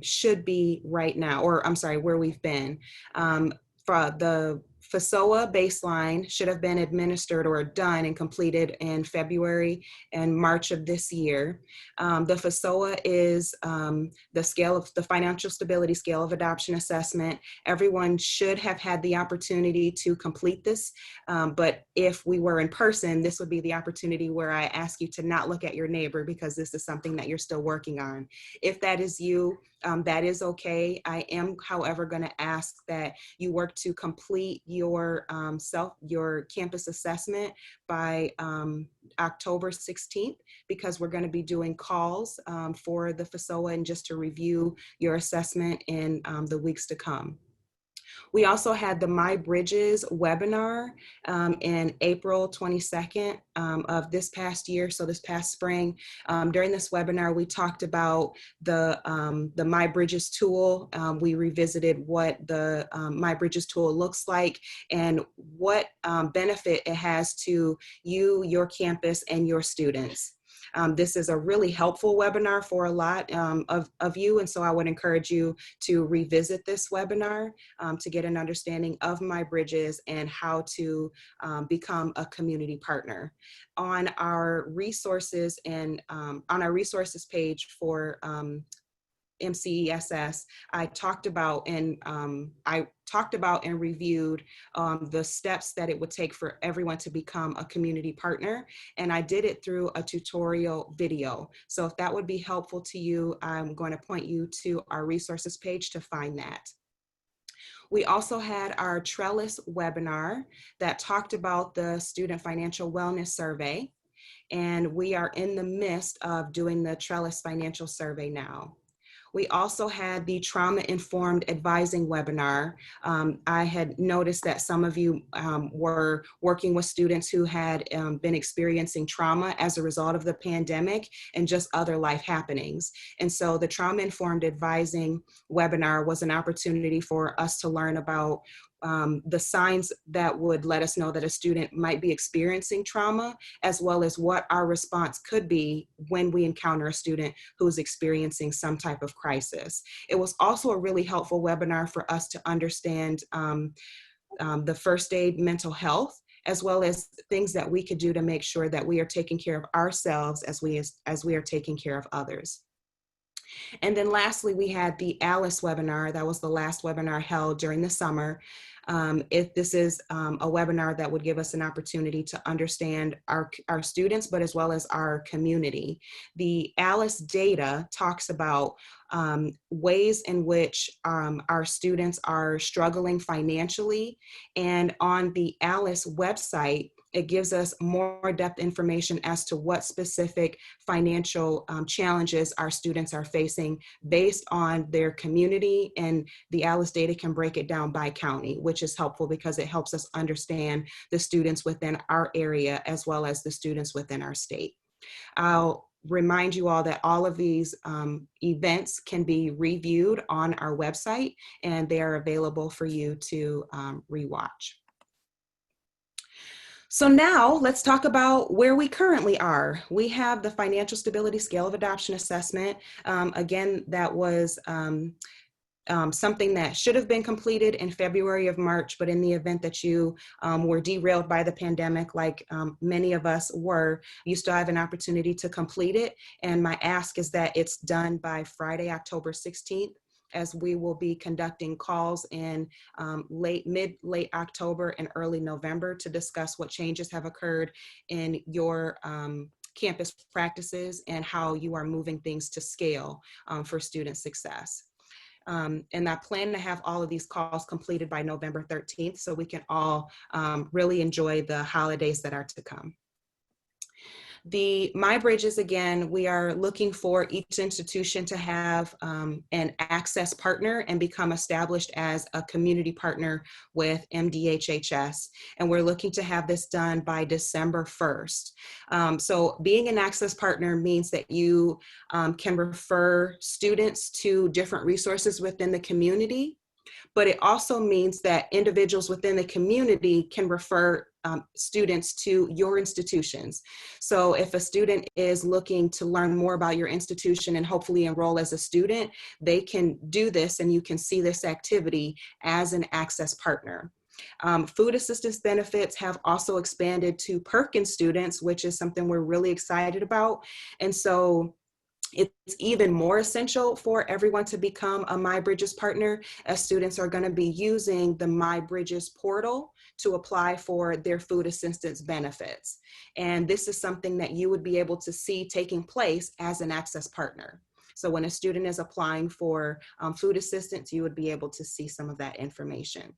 should be right now, or I'm sorry, where we've been, for the FASOA baseline should have been administered or done and completed in February and March of this year. The FASOA is the scale of the financial stability scale of adoption assessment. Everyone should have had the opportunity to complete this, but if we were in person, this would be the opportunity where I ask you to not look at your neighbor, because this is something that you're still working on. If that is you, that is okay. I am, however, going to ask that you work to complete your your campus assessment by October 16th, because we're going to be doing calls for the FASOA and just to review your assessment in the weeks to come. We also had the My Bridges webinar in April 22nd of this past year, so this past spring. During this webinar, we talked about the My Bridges tool. We revisited what the My Bridges tool looks like and what benefit it has to you, your campus, and your students. This is a really helpful webinar for a lot of you, and so I would encourage you to revisit this webinar to get an understanding of My Bridges and how to become a community partner. On our resources and on our resources page for MCESS, I talked about and reviewed the steps that it would take for everyone to become a community partner. And I did it through a tutorial video. So if that would be helpful to you, I'm going to point you to our resources page to find that. We also had our Trellis webinar that talked about the Student Financial Wellness Survey. And we are in the midst of doing the Trellis Financial Survey now. We also had the trauma-informed advising webinar. I had noticed that some of you were working with students who had been experiencing trauma as a result of the pandemic and just other life happenings. And so the trauma-informed advising webinar was an opportunity for us to learn about the signs that would let us know that a student might be experiencing trauma, as well as what our response could be when we encounter a student who is experiencing some type of crisis. It was also a really helpful webinar for us to understand the first aid mental health, as well as things that we could do to make sure that we are taking care of ourselves as we are taking care of others. And then lastly, we had the ALICE webinar. That was the last webinar held during the summer. If this is a webinar that would give us an opportunity to understand our students, but as well as our community. The ALICE data talks about ways in which our students are struggling financially. And on the ALICE website, it gives us more depth information as to what specific financial challenges our students are facing based on their community, and the ALICE data can break it down by county, which is helpful because it helps us understand the students within our area as well as the students within our state. I'll remind you all that all of these events can be reviewed on our website, and they are available for you to rewatch. So now let's talk about where we currently are. We have the Financial Stability Scale of Adoption Assessment. Again, that was something that should have been completed in February of March, but in the event that you were derailed by the pandemic, like many of us were, you still have an opportunity to complete it. And my ask is that it's done by Friday, October 16th, as we will be conducting calls in late October and early November to discuss what changes have occurred in your campus practices and how you are moving things to scale for student success. And I plan to have all of these calls completed by November 13th so we can all really enjoy the holidays that are to come. The MyBridges, again, we are looking for each institution to have an access partner and become established as a community partner with MDHHS. And we're looking to have this done by December 1st. So being an access partner means that you can refer students to different resources within the community, but it also means that individuals within the community can refer students to your institutions. So if a student is looking to learn more about your institution and hopefully enroll as a student, they can do this and you can see this activity as an access partner. Food assistance benefits have also expanded to Perkins students, which is something we're really excited about. And so it's even more essential for everyone to become a MyBridges partner, as students are going to be using the MyBridges portal to apply for their food assistance benefits. And this is something that you would be able to see taking place as an access partner. So when a student is applying for food assistance, you would be able to see some of that information.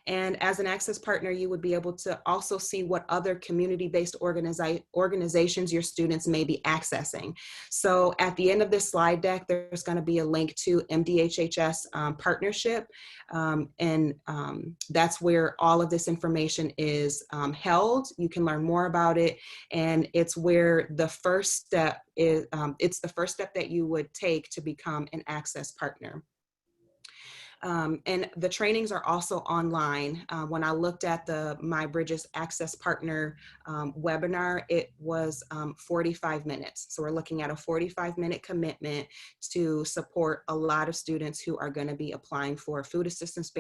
And as an access partner, you would be able to also see what other community-based organizations your students may be accessing. So at the end of this slide deck, there's going to be a link to MDHHS partnership. And that's where all of this information is held. You can learn more about it. And it's where the first step is, it's the first step that you would take to become an access partner. And the trainings are also online. When I looked at the MyBridges Access Partner webinar, it was 45 minutes. So we're looking at a 45-minute commitment to support a lot of students who are going to be applying for food assistance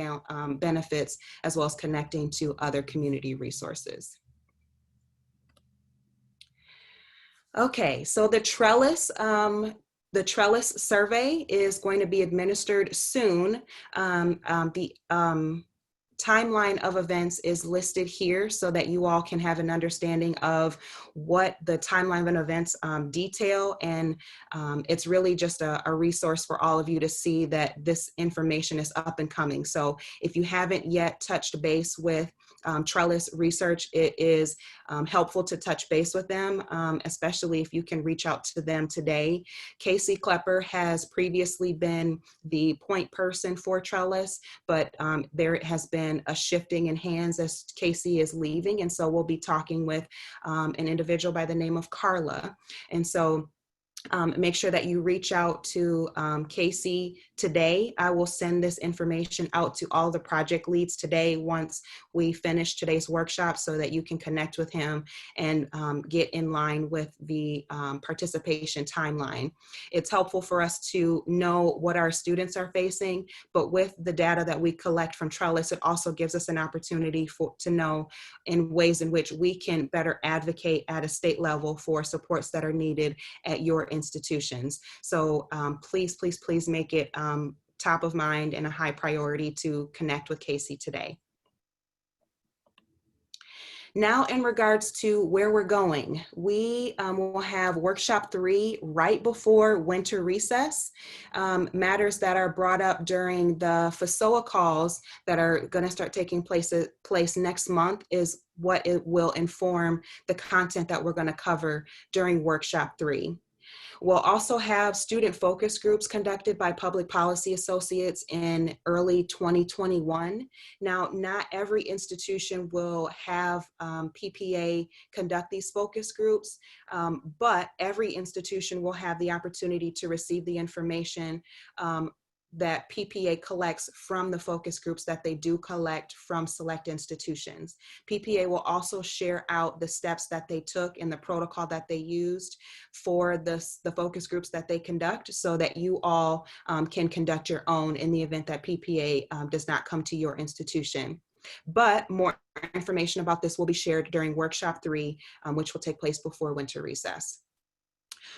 benefits, as well as connecting to other community resources. Okay, so the Trellis survey is going to be administered soon. The timeline of events is listed here so that you all can have an understanding of what the timeline of events detail. And it's really just a resource for all of you to see that this information is up and coming. So if you haven't yet touched base with Trellis Research, it is helpful to touch base with them, especially if you can reach out to them today. Casey Klepper has previously been the point person for Trellis, but there has been a shifting in hands as Casey is leaving. And so we'll be talking with an individual by the name of Carla. And so make sure that you reach out to Casey today. I will send this information out to all the project leads today once we finish today's workshop so that you can connect with him and get in line with the participation timeline. It's helpful for us to know what our students are facing, but with the data that we collect from Trellis, it also gives us an opportunity to know in ways in which we can better advocate at a state level for supports that are needed at your institutions. So please, please, please make it top of mind and a high priority to connect with Casey today. Now, in regards to where we're going, we will have workshop 3 right before winter recess. Matters that are brought up during the FASOA calls that are going to start taking place next month what it will inform the content that we're going to cover during workshop 3. We'll also have student focus groups conducted by Public Policy Associates in early 2021. Now, not every institution will have PPA conduct these focus groups, but every institution will have the opportunity to receive the information that PPA collects from the focus groups that they do collect from select institutions. PPA will also share out the steps that they took and the protocol that they used for the focus groups that they conduct, so that you all can conduct your own in the event that PPA does not come to your institution. But more information about this will be shared during workshop 3, which will take place before winter recess.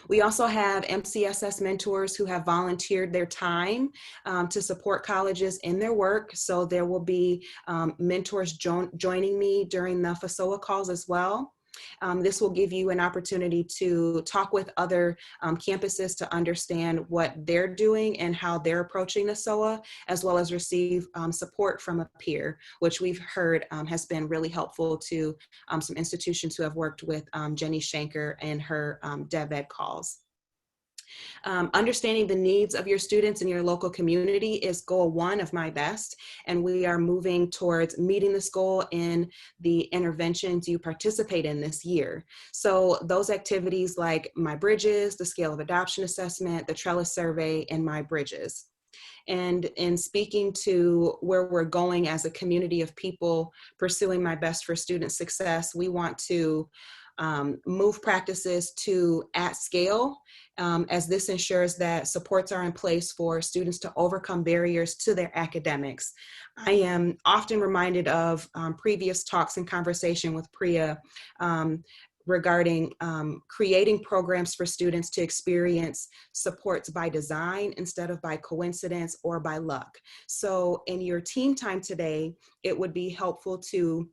We also have MCSS mentors who have volunteered their time to support colleges in their work. So there will be mentors joining me during the FASOA calls as well. This will give you an opportunity to talk with other campuses to understand what they're doing and how they're approaching the SOA, as well as receive support from a peer, which we've heard has been really helpful to some institutions who have worked with Jenny Shanker and her DevEd calls. Understanding the needs of your students in your local community is goal 1 of My Best, and we are moving towards meeting this goal in the interventions you participate in this year. So those activities like My Bridges, the Scale of Adoption Assessment, the Trellis Survey, and My Bridges. And in speaking to where we're going as a community of people pursuing My Best for student success, we want to move practices to at scale, as this ensures that supports are in place for students to overcome barriers to their academics. I am often reminded of previous talks and conversation with Priya regarding creating programs for students to experience supports by design instead of by coincidence or by luck. So in your team time today, it would be helpful to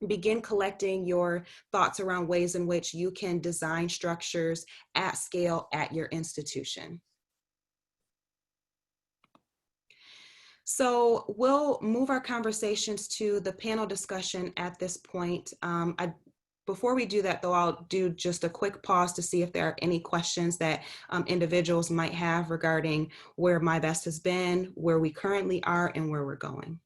begin collecting your thoughts around ways in which you can design structures at scale at your institution. So we'll move our conversations to the panel discussion at this point. Before we do that, though, I'll do just a quick pause to see if there are any questions that individuals might have regarding where My Best has been, where we currently are, and where we're going.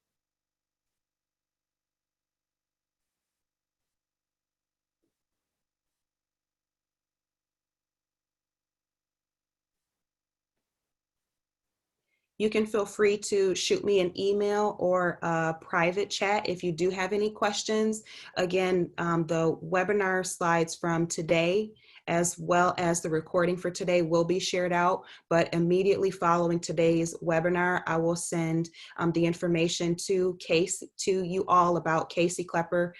You can feel free to shoot me an email or a private chat if you do have any questions. Again, the webinar slides from today, as well as the recording for today, will be shared out, but immediately following today's webinar, I will send the information to you all about Casey Klepper,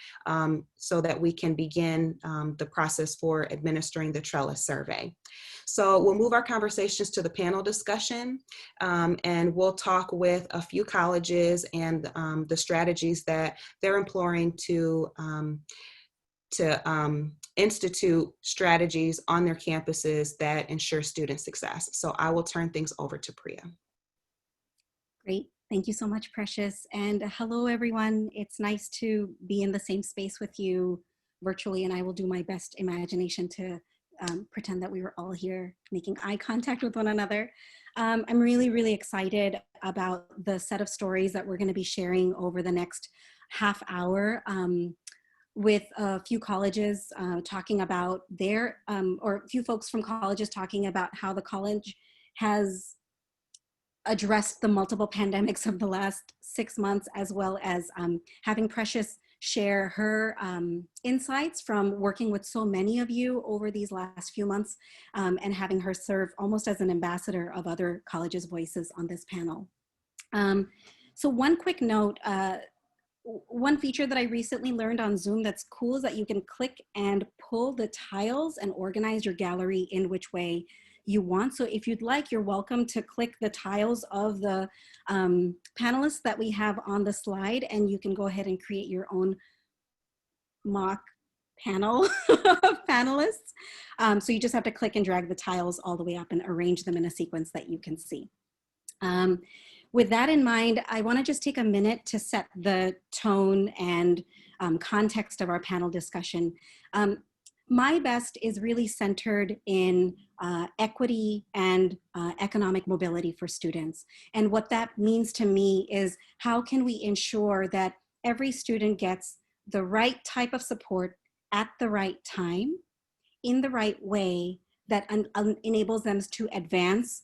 so that we can begin the process for administering the Trellis survey. So we'll move our conversations to the panel discussion, and we'll talk with a few colleges and the strategies that they're employing to institute strategies on their campuses that ensure student success. So I will turn things over to Priya. Great. Thank you so much, Precious. And hello, everyone. It's nice to be in the same space with you virtually, and I will do my best imagination to pretend that we were all here making eye contact with one another. I'm really, really excited about the set of stories that we're going to be sharing over the next half hour with a few colleges talking about their, or a few folks from colleges talking about how the college has addressed the multiple pandemics of the last 6 months, as well as having Precious share her insights from working with so many of you over these last few months, and having her serve almost as an ambassador of other colleges' voices on this panel. So one quick note, one feature that I recently learned on Zoom that's cool is that you can click and pull the tiles and organize your gallery in which way you want. So if you'd like, you're welcome to click the tiles of the panelists that we have on the slide, and you can go ahead and create your own mock panel of panelists. So you just have to click and drag the tiles all the way up and arrange them in a sequence that you can see. with that in mind, I want to just take a minute to set the tone and context of our panel discussion. My Best is really centered in equity and economic mobility for students. And what that means to me is how can we ensure that every student gets the right type of support at the right time, in the right way, that enables them to advance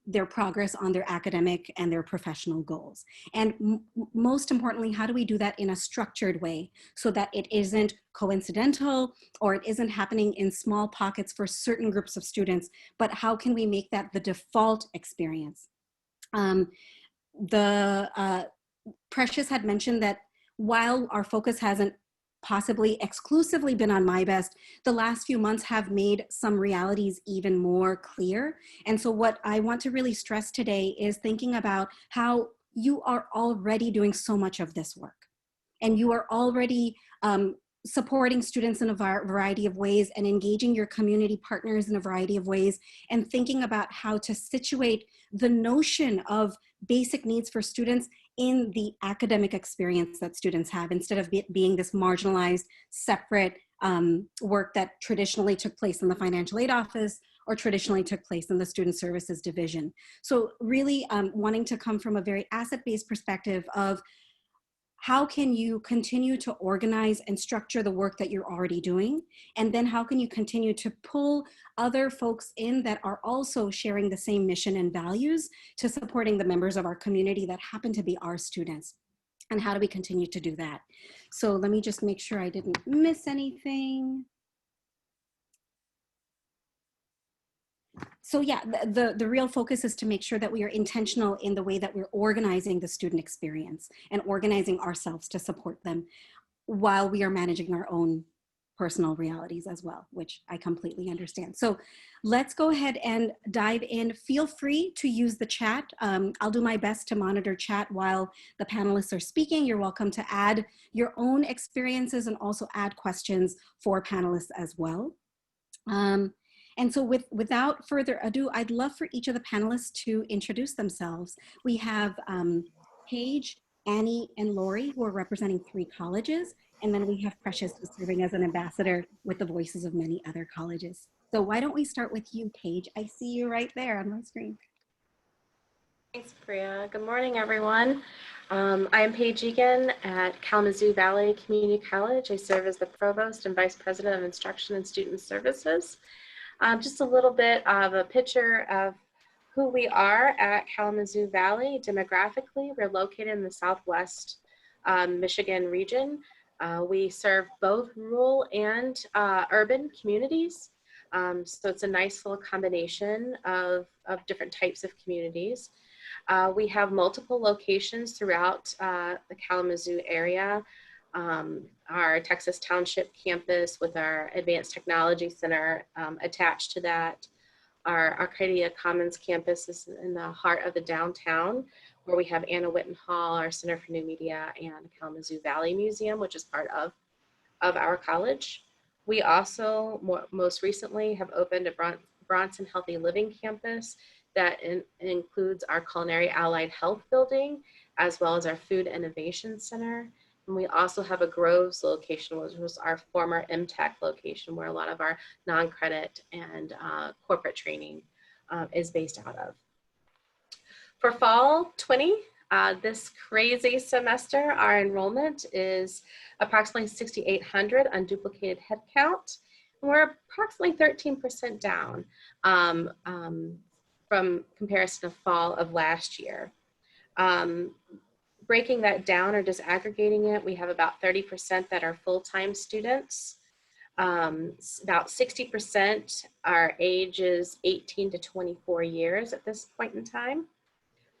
their progress on their academic and their professional goals. And most importantly, how do we do that in a structured way so that it isn't coincidental or it isn't happening in small pockets for certain groups of students, but how can we make that the default experience? Precious had mentioned that while our focus hasn't possibly exclusively been on My Best, the last few months have made some realities even more clear. And so what I want to really stress today is thinking about how you are already doing so much of this work. And you are already supporting students in a variety of ways and engaging your community partners in a variety of ways, and thinking about how to situate the notion of basic needs for students in the academic experience that students have, instead of being this marginalized, separate work that traditionally took place in the financial aid office or traditionally took place in the student services division. So really wanting to come from a very asset-based perspective of how can you continue to organize and structure the work that you're already doing? And then how can you continue to pull other folks in that are also sharing the same mission and values to supporting the members of our community that happen to be our students? And how do we continue to do that? So let me just make sure I didn't miss anything. So yeah, the real focus is to make sure that we are intentional in the way that we're organizing the student experience and organizing ourselves to support them while we are managing our own personal realities as well, which I completely understand. So let's go ahead and dive in. Feel free to use the chat. I'll do my best to monitor chat while the panelists are speaking. You're welcome to add your own experiences and also add questions for panelists as well. And so without further ado, I'd love for each of the panelists to introduce themselves. We have Paige, Annie, and Lori, who are representing 3 colleges. And then we have Precious, who's serving as an ambassador with the voices of many other colleges. So why don't we start with you, Paige? I see you right there on my screen. Thanks, Priya. Good morning, everyone. I am Paige Egan at Kalamazoo Valley Community College. I serve as the Provost and Vice President of Instruction and Student Services. Just a little bit of a picture of who we are at Kalamazoo Valley. Demographically, we're located in the Southwest Michigan region. We serve both rural and urban communities. So it's a nice little combination of different types of communities. We have multiple locations throughout the Kalamazoo area. Our Texas Township campus with our Advanced Technology Center attached to that. Our Arcadia Commons campus is in the heart of the downtown, where we have Anna Whitten Hall, our Center for New Media, and Kalamazoo Valley Museum, which is part of our college. We also most recently have opened a Bronson Healthy Living campus that includes our Culinary Allied Health building, as well as our Food Innovation Center. And we also have a Groves location, which was our former MTech location, where a lot of our non-credit and corporate training is based out of. For fall 20, this crazy semester, our enrollment is approximately 6,800 unduplicated headcount. We're approximately 13% down from comparison to fall of last year. Breaking that down or disaggregating it, we have about 30% that are full-time students. About 60% are ages 18 to 24 years at this point in time.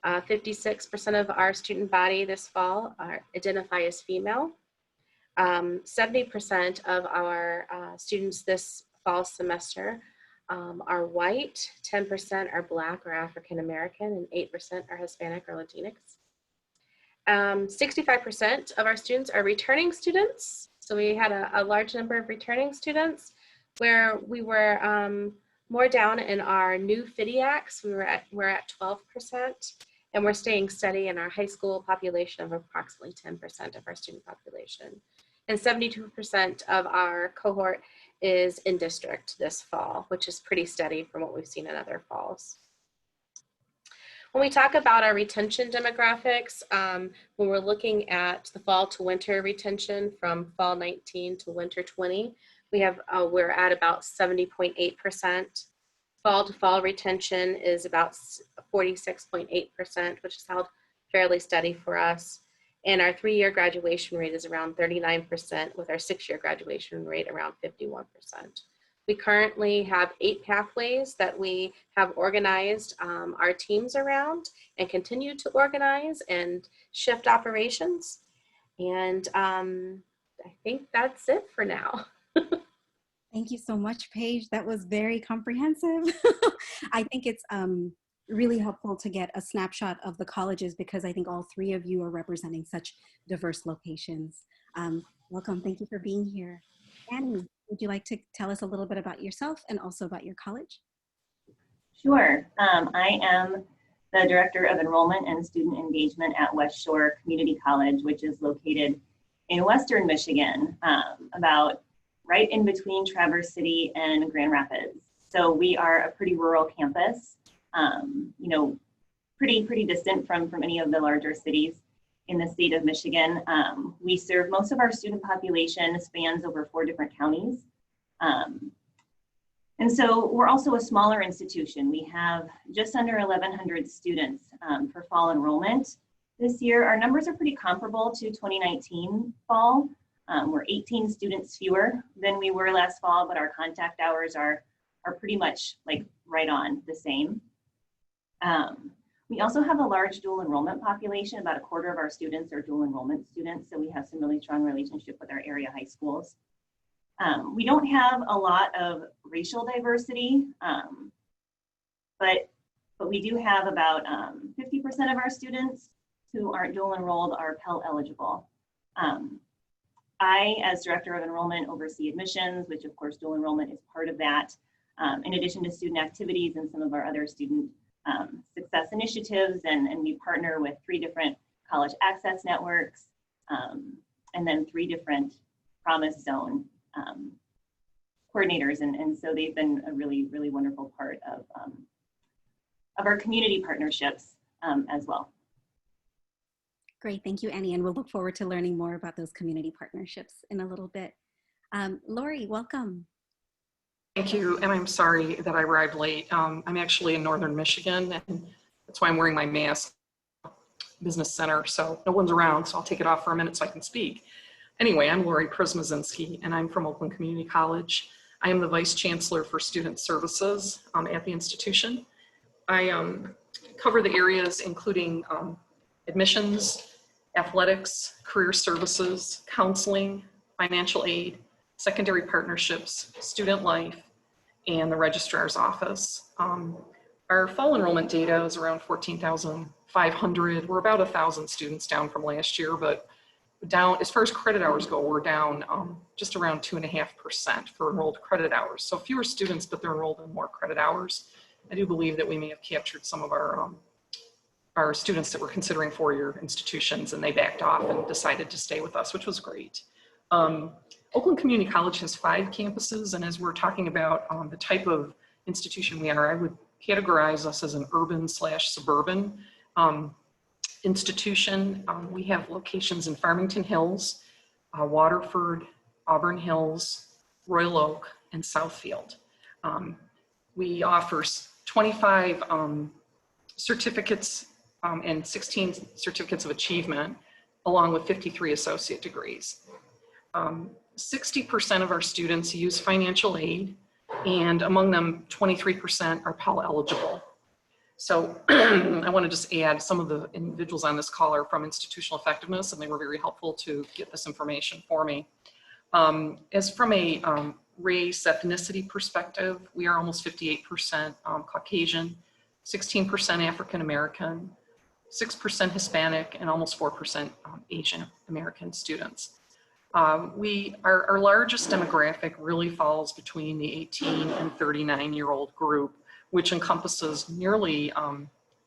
56% of our student body this fall identify as female. 70% of our students this fall semester are white, 10% are Black or African American, and 8% are Hispanic or Latinx. 65% of our students are returning students. So we had a large number of returning students, where we were more down in our new FIDIACs. We're at 12%, And we're staying steady in our high school population of approximately 10% of our student population. And 72% of our cohort is in district this fall, which is pretty steady from what we've seen in other falls. When we talk about our retention demographics, when we're looking at the fall to winter retention from fall 19 to winter 20, we're at about 70.8%. Fall to fall retention is about 46.8%, which is held fairly steady for us. And our 3-year graduation rate is around 39%, with our 6-year graduation rate around 51%. We currently have 8 pathways that we have organized our teams around and continue to organize and shift operations. And I think that's it for now. Thank you so much, Paige. That was very comprehensive. I think it's really helpful to get a snapshot of the colleges because I think all 3 of you are representing such diverse locations. Welcome, thank you for being here. Annie, would you like to tell us a little bit about yourself and also about your college? Sure. I am the Director of Enrollment and Student Engagement at West Shore Community College, which is located in Western Michigan, about right in between Traverse City and Grand Rapids. So we are a pretty rural campus, you know, pretty distant from any of the larger cities in the state of Michigan. We serve most of our student population spans over 4 different counties. And so we're also a smaller institution. We have just under 1,100 students for fall enrollment. This year, our numbers are pretty comparable to 2019 fall. We're 18 students fewer than we were last fall, but our contact hours are pretty much like right on the same. We also have a large dual enrollment population. About a quarter of our students are dual enrollment students, so we have some really strong relationship with our area high schools. We don't have a lot of racial diversity, but we do have about 50% of our students who aren't dual enrolled are Pell eligible. I, as Director of Enrollment, oversee admissions, which of course dual enrollment is part of that, in addition to student activities and some of our other student success initiatives, and we partner with 3 different college access networks, and then 3 different Promise Zone coordinators, and so they've been a really wonderful part of our community partnerships as well. Great, thank you, Annie, and we'll look forward to learning more about those community partnerships in a little bit. Lori, welcome. Thank you, and I'm sorry that I arrived late. I'm actually in northern Michigan, and that's why I'm wearing my mask. Business center, so no one's around, so I'll take it off for a minute so I can speak. Anyway, I'm Lori Przmazinski, and I'm from Oakland Community College. I am the Vice Chancellor for Student Services at the institution. I cover the areas including admissions, athletics, career services, counseling, financial aid, secondary partnerships, student life, and the registrar's office. Our fall enrollment data is around 14,500. We're about 1,000 students down from last year, but down, as far as credit hours go, we're down just around 2.5% for enrolled credit hours. So fewer students, but they're enrolled in more credit hours. I do believe that we may have captured some of our students that were considering 4-year institutions, and they backed off and decided to stay with us, which was great. Oakland Community College has 5 campuses, and as we're talking about the type of institution we are, I would categorize us as an urban/suburban institution. We have locations in Farmington Hills, Waterford, Auburn Hills, Royal Oak, and Southfield. We offer 25 certificates and 16 certificates of achievement, along with 53 associate degrees. 60% of our students use financial aid, and among them, 23% are Pell eligible. So I want to just add, some of the individuals on this call are from Institutional Effectiveness, and they were very helpful to get this information for me. As from a race ethnicity perspective, we are almost 58% Caucasian, 16% African American, 6% Hispanic, and almost 4% Asian American students. Our largest demographic really falls between the 18 and 39-year-old group, which encompasses nearly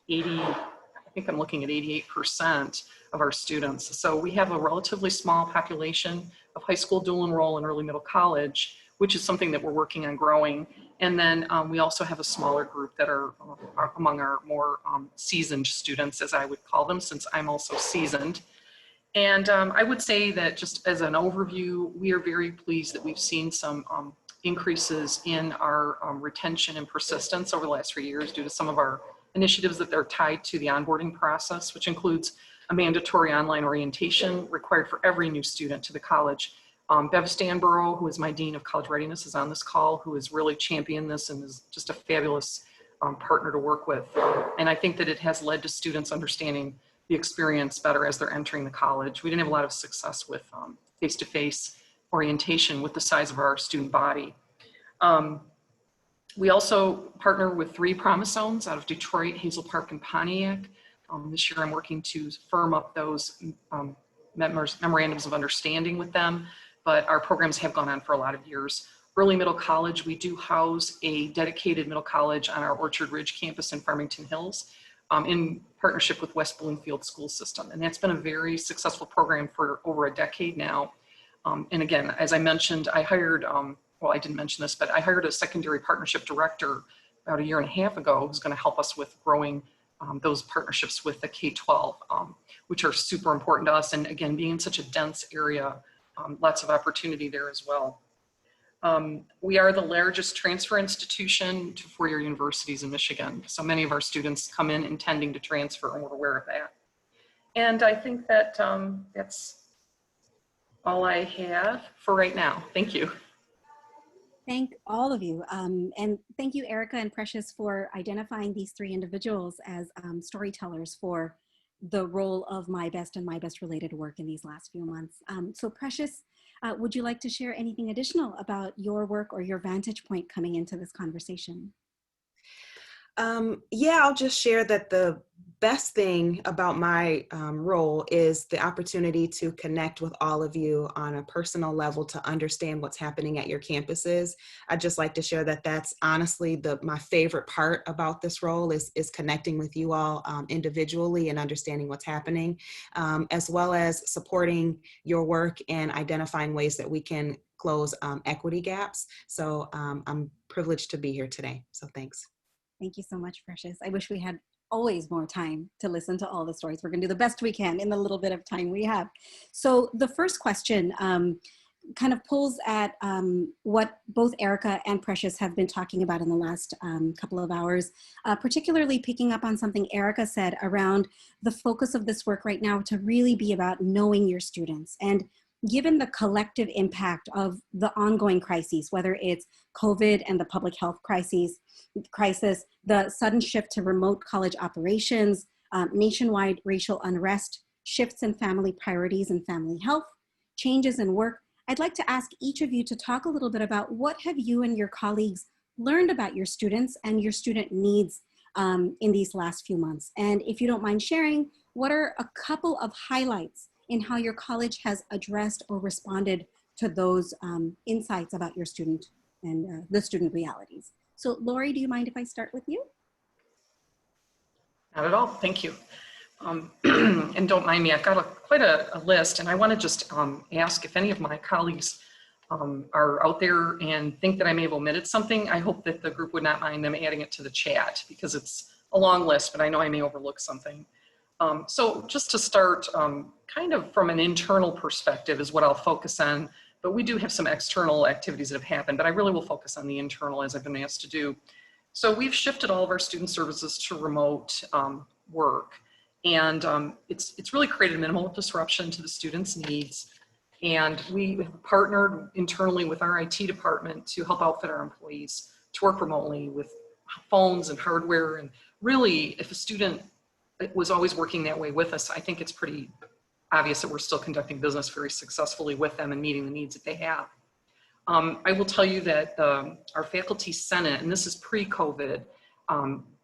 80, I think I'm looking at 88% of our students. So we have a relatively small population of high school dual enroll and early middle college, which is something that we're working on growing. And then we also have a smaller group that are among our more seasoned students, as I would call them, since I'm also seasoned. And I would say that just as an overview, we are very pleased that we've seen some increases in our retention and persistence over the last 3 years due to some of our initiatives that are tied to the onboarding process, which includes a mandatory online orientation required for every new student to the college. Bev Stanborough, who is my Dean of College Readiness, is on this call, who has really championed this and is just a fabulous partner to work with. And I think that it has led to students understanding the experience better as they're entering the college. We didn't have a lot of success with face-to-face orientation with the size of our student body. We also partner with 3 Promise Zones out of Detroit, Hazel Park, and Pontiac. This year I'm working to firm up those memorandums of understanding with them, but our programs have gone on for a lot of years. Early middle college, we do house a dedicated middle college on our Orchard Ridge campus in Farmington Hills in partnership with West Bloomfield School System. And that's been a very successful program for over a decade now. And again, as I mentioned, I hired, well, I didn't mention this, but I hired a secondary partnership director about 1.5 years ago who's going to help us with growing those partnerships with the K-12, which are super important to us. And again, being in such a dense area, lots of opportunity there as well. We are the largest transfer institution to four-year universities in Michigan. So many of our students come in intending to transfer, and we're aware of that. And I think that that's all I have for right now. Thank you. Thank all of you. And thank you, Erica and Precious, for identifying these 3 individuals as storytellers for the role of My Best and My Best related work in these last few months. So Precious, would you like to share anything additional about your work or your vantage point coming into this conversation? Yeah, I'll just share that the best thing about my role is the opportunity to connect with all of you on a personal level to understand what's happening at your campuses. I'd just like to share that that's honestly my favorite part about this role is connecting with you all individually and understanding what's happening, as well as supporting your work and identifying ways that we can close equity gaps. So I'm privileged to be here today. So thanks. Thank you so much, Precious. I wish we had always more time to listen to all the stories. We're going to do the best we can in the little bit of time we have. So the first question kind of pulls at what both Erica and Precious have been talking about in the last couple of hours, particularly picking up on something Erica said around the focus of this work right now to really be about knowing your students. And given the collective impact of the ongoing crises, whether it's COVID and the public health crisis, the sudden shift to remote college operations, nationwide racial unrest, shifts in family priorities and family health, changes in work, I'd like to ask each of you to talk a little bit about what have you and your colleagues learned about your students and your student needs in these last few months. And if you don't mind sharing, what are a couple of highlights in how your college has addressed or responded to those insights about your student and the student realities. So Lori, do you mind if I start with you? Not at all, thank you. And don't mind me, I've got quite a list, and I want to just ask if any of my colleagues are out there and think that I may have omitted something. I hope that the group would not mind them adding it to the chat because it's a long list, but I know I may overlook something. So just to start, kind of from an internal perspective is what I'll focus on, but we do have some external activities that have happened, but I really will focus on the internal as I've been asked to do. So we've shifted all of our student services to remote work, and it's really created minimal disruption to the students' needs. And we have partnered internally with our IT department to help outfit our employees to work remotely with phones and hardware. And really, if a student was always working that way with us, I think it's pretty obvious that we're still conducting business very successfully with them and meeting the needs that they have. I will tell you that our faculty senate, and this is pre-COVID,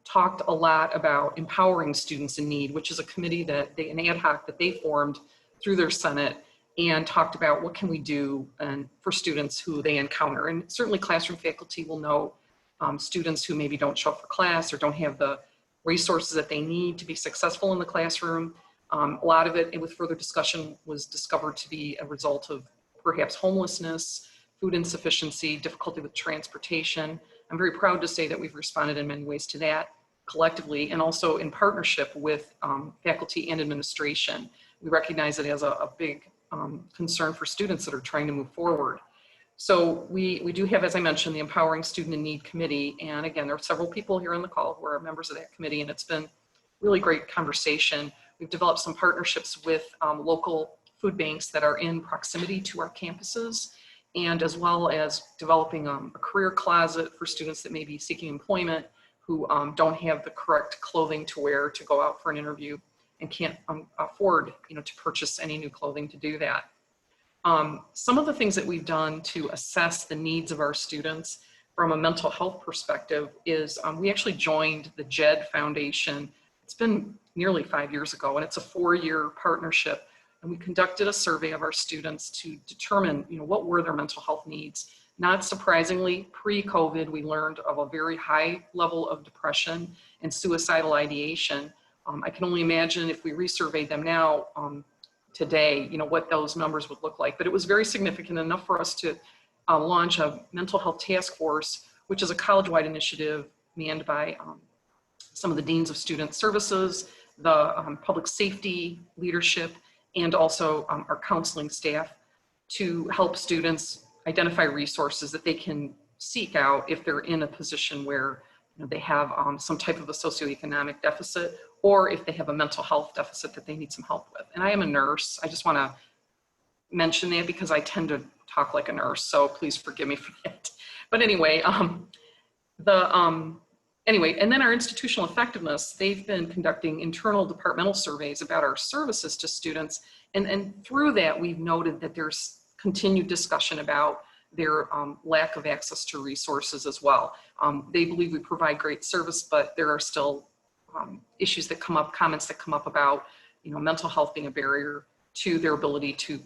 talked a lot about empowering students in need, which is a committee that an ad hoc that they formed through their senate and talked about what can we do for students who they encounter. And certainly classroom faculty will know students who maybe don't show up for class or don't have the resources that they need to be successful in the classroom. A lot of it, and with further discussion, was discovered to be a result of perhaps homelessness, food insufficiency, difficulty with transportation. I'm very proud to say that we've responded in many ways to that collectively, and also in partnership with faculty and administration. We recognize it as a big concern for students that are trying to move forward. So we do have, as I mentioned, the Empowering Student in Need Committee. And again, there are several people here on the call who are members of that committee, and it's been really great conversation. We've developed some partnerships with local food banks that are in proximity to our campuses, and as well as developing a career closet for students that may be seeking employment who don't have the correct clothing to wear to go out for an interview and can't afford, to purchase any new clothing to do that. Some of the things that we've done to assess the needs of our students from a mental health perspective is we actually joined the JED Foundation. It's been nearly 5 years ago, and it's a 4-year partnership. And we conducted a survey of our students to determine, what were their mental health needs. Not surprisingly, pre-COVID, we learned of a very high level of depression and suicidal ideation. I can only imagine if we resurveyed them now today, what those numbers would look like. But it was very significant enough for us to launch a mental health task force, which is a college-wide initiative manned by some of the deans of student services, the public safety leadership, and also our counseling staff to help students identify resources that they can seek out if they're in a position where they have some type of a socioeconomic deficit, or if they have a mental health deficit that they need some help with. And I am a nurse. I just want to mention that because I tend to talk like a nurse, so please forgive me for that. But anyway, anyway, and then our institutional effectiveness, they've been conducting internal departmental surveys about our services to students. And through that, we've noted that there's continued discussion about their lack of access to resources as well. They believe we provide great service, but there are still issues that come up, comments that come up about, mental health being a barrier to their ability to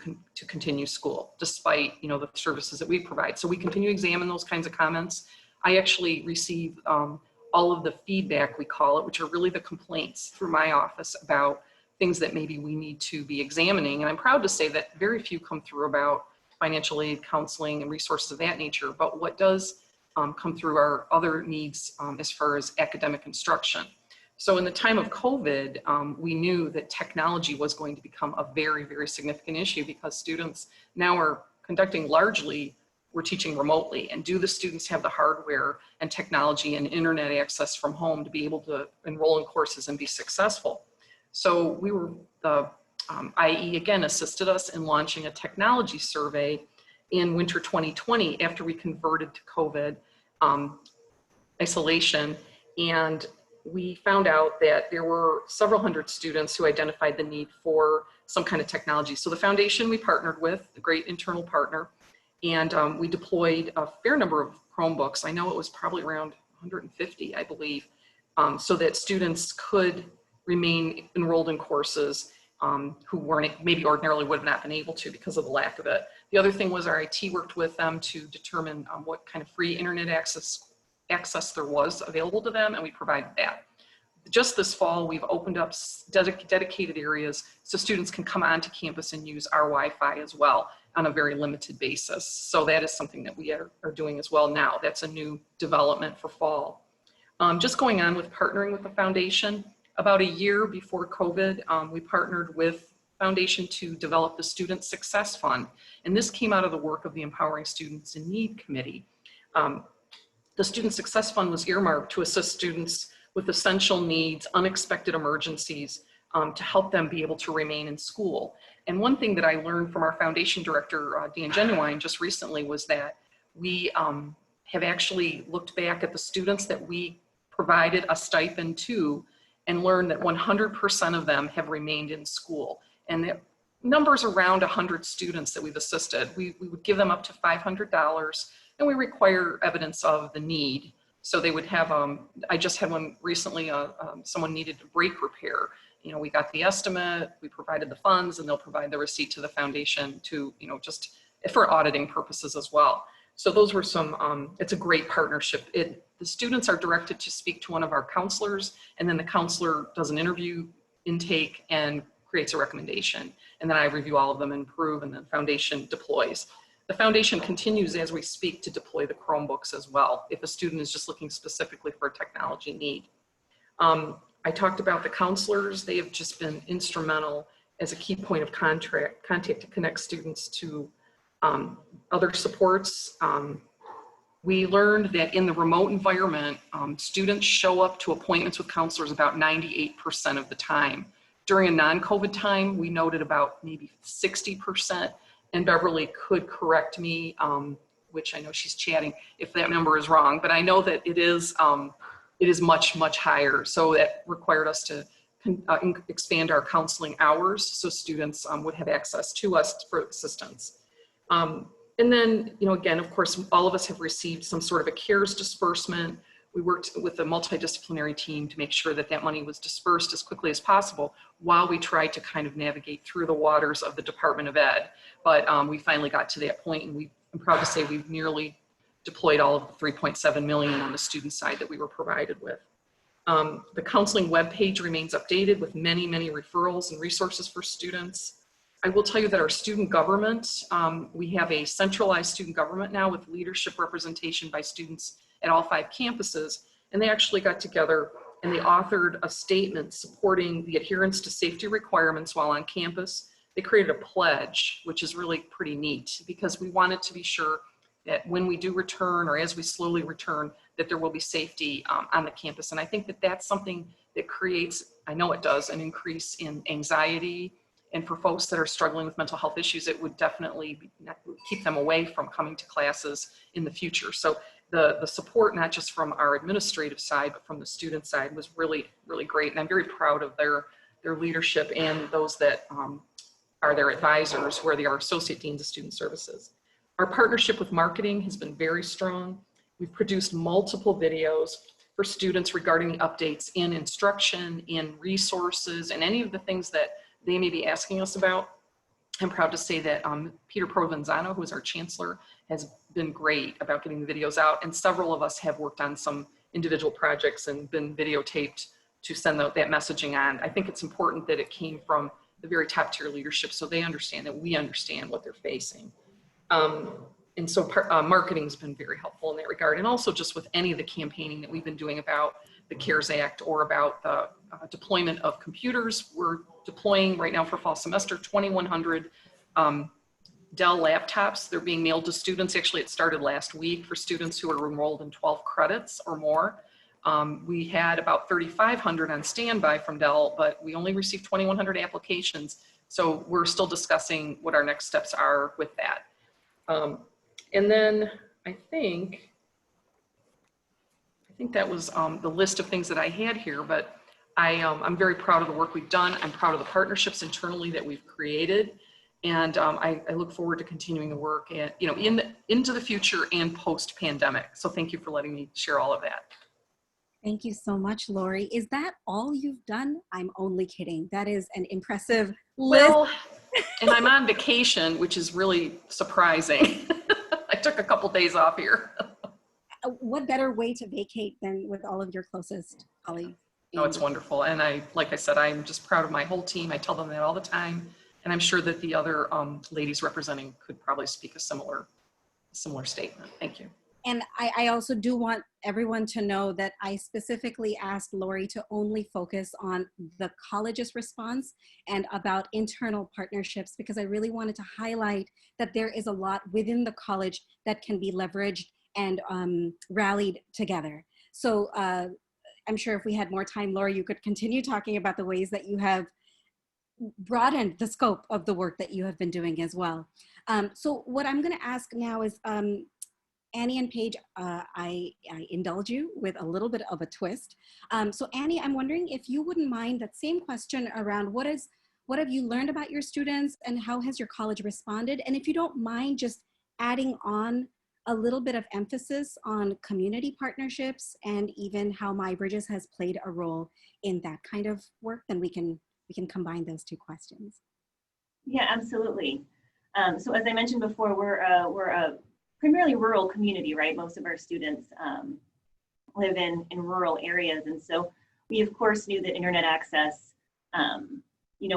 continue school, despite, the services that we provide. So we continue to examine those kinds of comments. I actually receive all of the feedback, we call it, which are really the complaints through my office about things that maybe we need to be examining. And I'm proud to say that very few come through about financial aid, counseling, and resources of that nature. But what does come through are other needs as far as academic instruction. So in the time of COVID, we knew that technology was going to become a very, very significant issue because students now are conducting largely, we're teaching remotely. And do the students have the hardware and technology and internet access from home to be able to enroll in courses and be successful? So the IE again assisted us in launching a technology survey in winter 2020 after we converted to COVID isolation. And we found out that there were several hundred students who identified the need for some kind of technology. So the foundation we partnered with, a great internal partner, and we deployed a fair number of Chromebooks. I know it was probably around 150, I believe, so that students could remain enrolled in courses who weren't, maybe ordinarily would have not been able to because of the lack of it. The other thing was our IT worked with them to determine what kind of free internet access there was available to them, and we provided that. Just this fall, we've opened up dedicated areas so students can come onto campus and use our Wi-Fi as well on a very limited basis. So that is something that we are doing as well now. That's a new development for fall. Just going on with partnering with the foundation, about a year before COVID, we partnered with Foundation to develop the Student Success Fund. And this came out of the work of the Empowering Students in Need Committee. The Student Success Fund was earmarked to assist students with essential needs, unexpected emergencies, to help them be able to remain in school. And one thing that I learned from our foundation director, Dan Genuine, just recently was that we have actually looked back at the students that we provided a stipend to and learned that 100% of them have remained in school. And the numbers around 100 students that we've assisted, we would give them up to $500, and we require evidence of the need. So they would have, I just had one recently, someone needed a brake repair. We got the estimate, we provided the funds, and they'll provide the receipt to the foundation to, just for auditing purposes as well. So those were some, it's a great partnership. the students are directed to speak to one of our counselors, and then the counselor does an interview intake and creates a recommendation. And then I review all of them and approve, and then foundation deploys. The foundation continues as we speak to deploy the Chromebooks as well, if a student is just looking specifically for a technology need. I talked about the counselors. They have just been instrumental as a key point of contact to connect students to other supports. We learned that in the remote environment, students show up to appointments with counselors about 98% of the time. During a non-COVID time, we noted about maybe 60%, and Beverly could correct me, which I know she's chatting, if that number is wrong, but I know that it is much, much higher. So that required us to expand our counseling hours so students would have access to us for assistance. And then, again, of course, all of us have received some sort of a CARES disbursement. We worked with a multidisciplinary team to make sure that that money was dispersed as quickly as possible while we tried to kind of navigate through the waters of the Department of Ed. But we finally got to that point, and I'm proud to say we've nearly deployed all of the 3.7 million on the student side that we were provided with. The counseling webpage remains updated with many, many referrals and resources for students. I will tell you that our student government, we have a centralized student government now with leadership representation by students at all 5 campuses, and they actually got together and they authored a statement supporting the adherence to safety requirements while on campus. They created a pledge, which is really pretty neat, because we wanted to be sure that when we do return, or as we slowly return, that there will be safety on the campus. And I think that that's something that creates, I know it does, an increase in anxiety. And for folks that are struggling with mental health issues, it would definitely keep them away from coming to classes in the future. So the support, not just from our administrative side, but from the student side, was really, really great. And I'm very proud of their leadership and those that are their advisors, where they are associate deans of student services. Our partnership with marketing has been very strong. We've produced multiple videos for students regarding the updates in instruction, in resources, and any of the things that they may be asking us about. I'm proud to say that Peter Provenzano, who is our chancellor, has been great about getting the videos out, and several of us have worked on some individual projects and been videotaped to send that messaging on. I think it's important that it came from the very top tier leadership so they understand that we understand what they're facing. And so marketing's been very helpful in that regard, and also just with any of the campaigning that we've been doing about the CARES Act or about the deployment of computers. We're deploying right now for fall semester 2,100 Dell laptops. They're being mailed to students. Actually, it started last week for students who are enrolled in 12 credits or more. We had about 3,500 on standby from Dell, but we only received 2,100 applications. So we're still discussing what our next steps are with that. And then I think that was the list of things that I had here, but I'm very proud of the work we've done. I'm proud of the partnerships internally that we've created. And I look forward to continuing the work and, into the future and post-pandemic. So thank you for letting me share all of that. Thank you so much, Lori. Is that all you've done? I'm only kidding. That is an impressive list. Well, and I'm on vacation, which is really surprising. I took a couple days off here. What better way to vacate than with all of your closest colleagues? No, it's wonderful. And like I said, I'm just proud of my whole team. I tell them that all the time. And I'm sure that the other ladies representing could probably speak a similar statement. Thank you. And I also do want everyone to know that I specifically asked Lori to only focus on the college's response and about internal partnerships, because I really wanted to highlight that there is a lot within the college that can be leveraged and rallied together. So I'm sure if we had more time, Lori, you could continue talking about the ways that you have broadened the scope of the work that you have been doing as well. So what I'm going to ask now is, Annie and Paige, I indulge you with a little bit of a twist. So Annie, I'm wondering if you wouldn't mind that same question around what have you learned about your students and how has your college responded? And if you don't mind just adding on a little bit of emphasis on community partnerships and even how MyBridges has played a role in that kind of work, then we can combine those two questions. Yeah, absolutely. So as I mentioned before, we're a primarily rural community, right? Most of our students live in rural areas. And so we, of course, knew that internet access,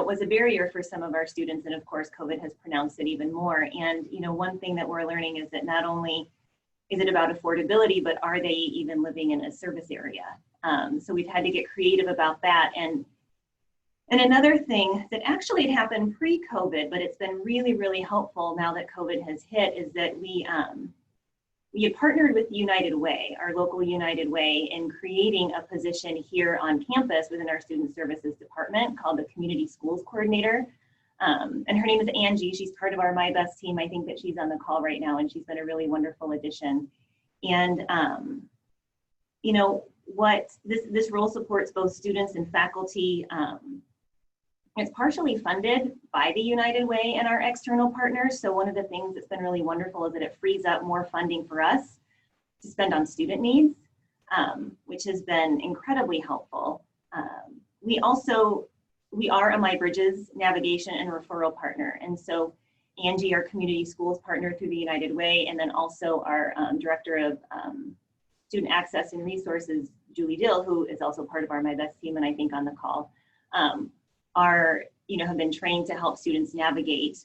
was a barrier for some of our students. And of course, COVID has pronounced it even more. And, one thing that we're learning is that not only is it about affordability, but are they even living in a service area? So we've had to get creative about that. And another thing that actually had happened pre-COVID, but it's been really, really helpful now that COVID has hit, is that we had partnered with United Way, our local United Way, in creating a position here on campus within our Student Services Department called the Community Schools Coordinator. And her name is Angie. She's part of our My Best team. I think that she's on the call right now, and she's been a really wonderful addition. And, what this role supports both students and faculty. It's partially funded by the United Way and our external partners. So one of the things that's been really wonderful is that it frees up more funding for us to spend on student needs, which has been incredibly helpful. We are a MyBridges navigation and referral partner. And so Angie, our community schools partner through the United Way, and then also our director of student access and resources, Julie Dill, who is also part of our My Best team and I think on the call, have been trained to help students navigate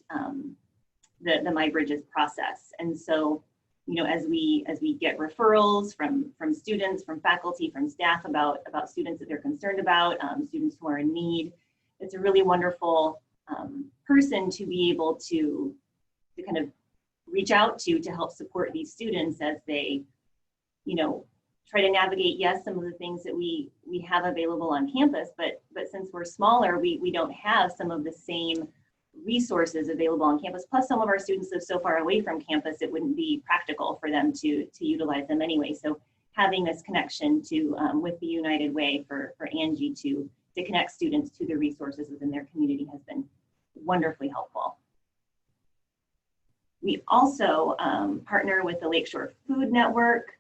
the MyBridges process. And so, as we get referrals from students, from faculty, from staff about students that they're concerned about, students who are in need, it's a really wonderful person to be able to kind of reach out to help support these students as they, try to navigate, yes, some of the things that we have available on campus, but since we're smaller, we don't have some of the same resources available on campus. Plus, some of our students live so far away from campus, it wouldn't be practical for them to utilize them anyway. So having this connection to with the United Way for Angie to connect students to the resources within their community has been wonderfully helpful. We also partner with the Lakeshore Food Network.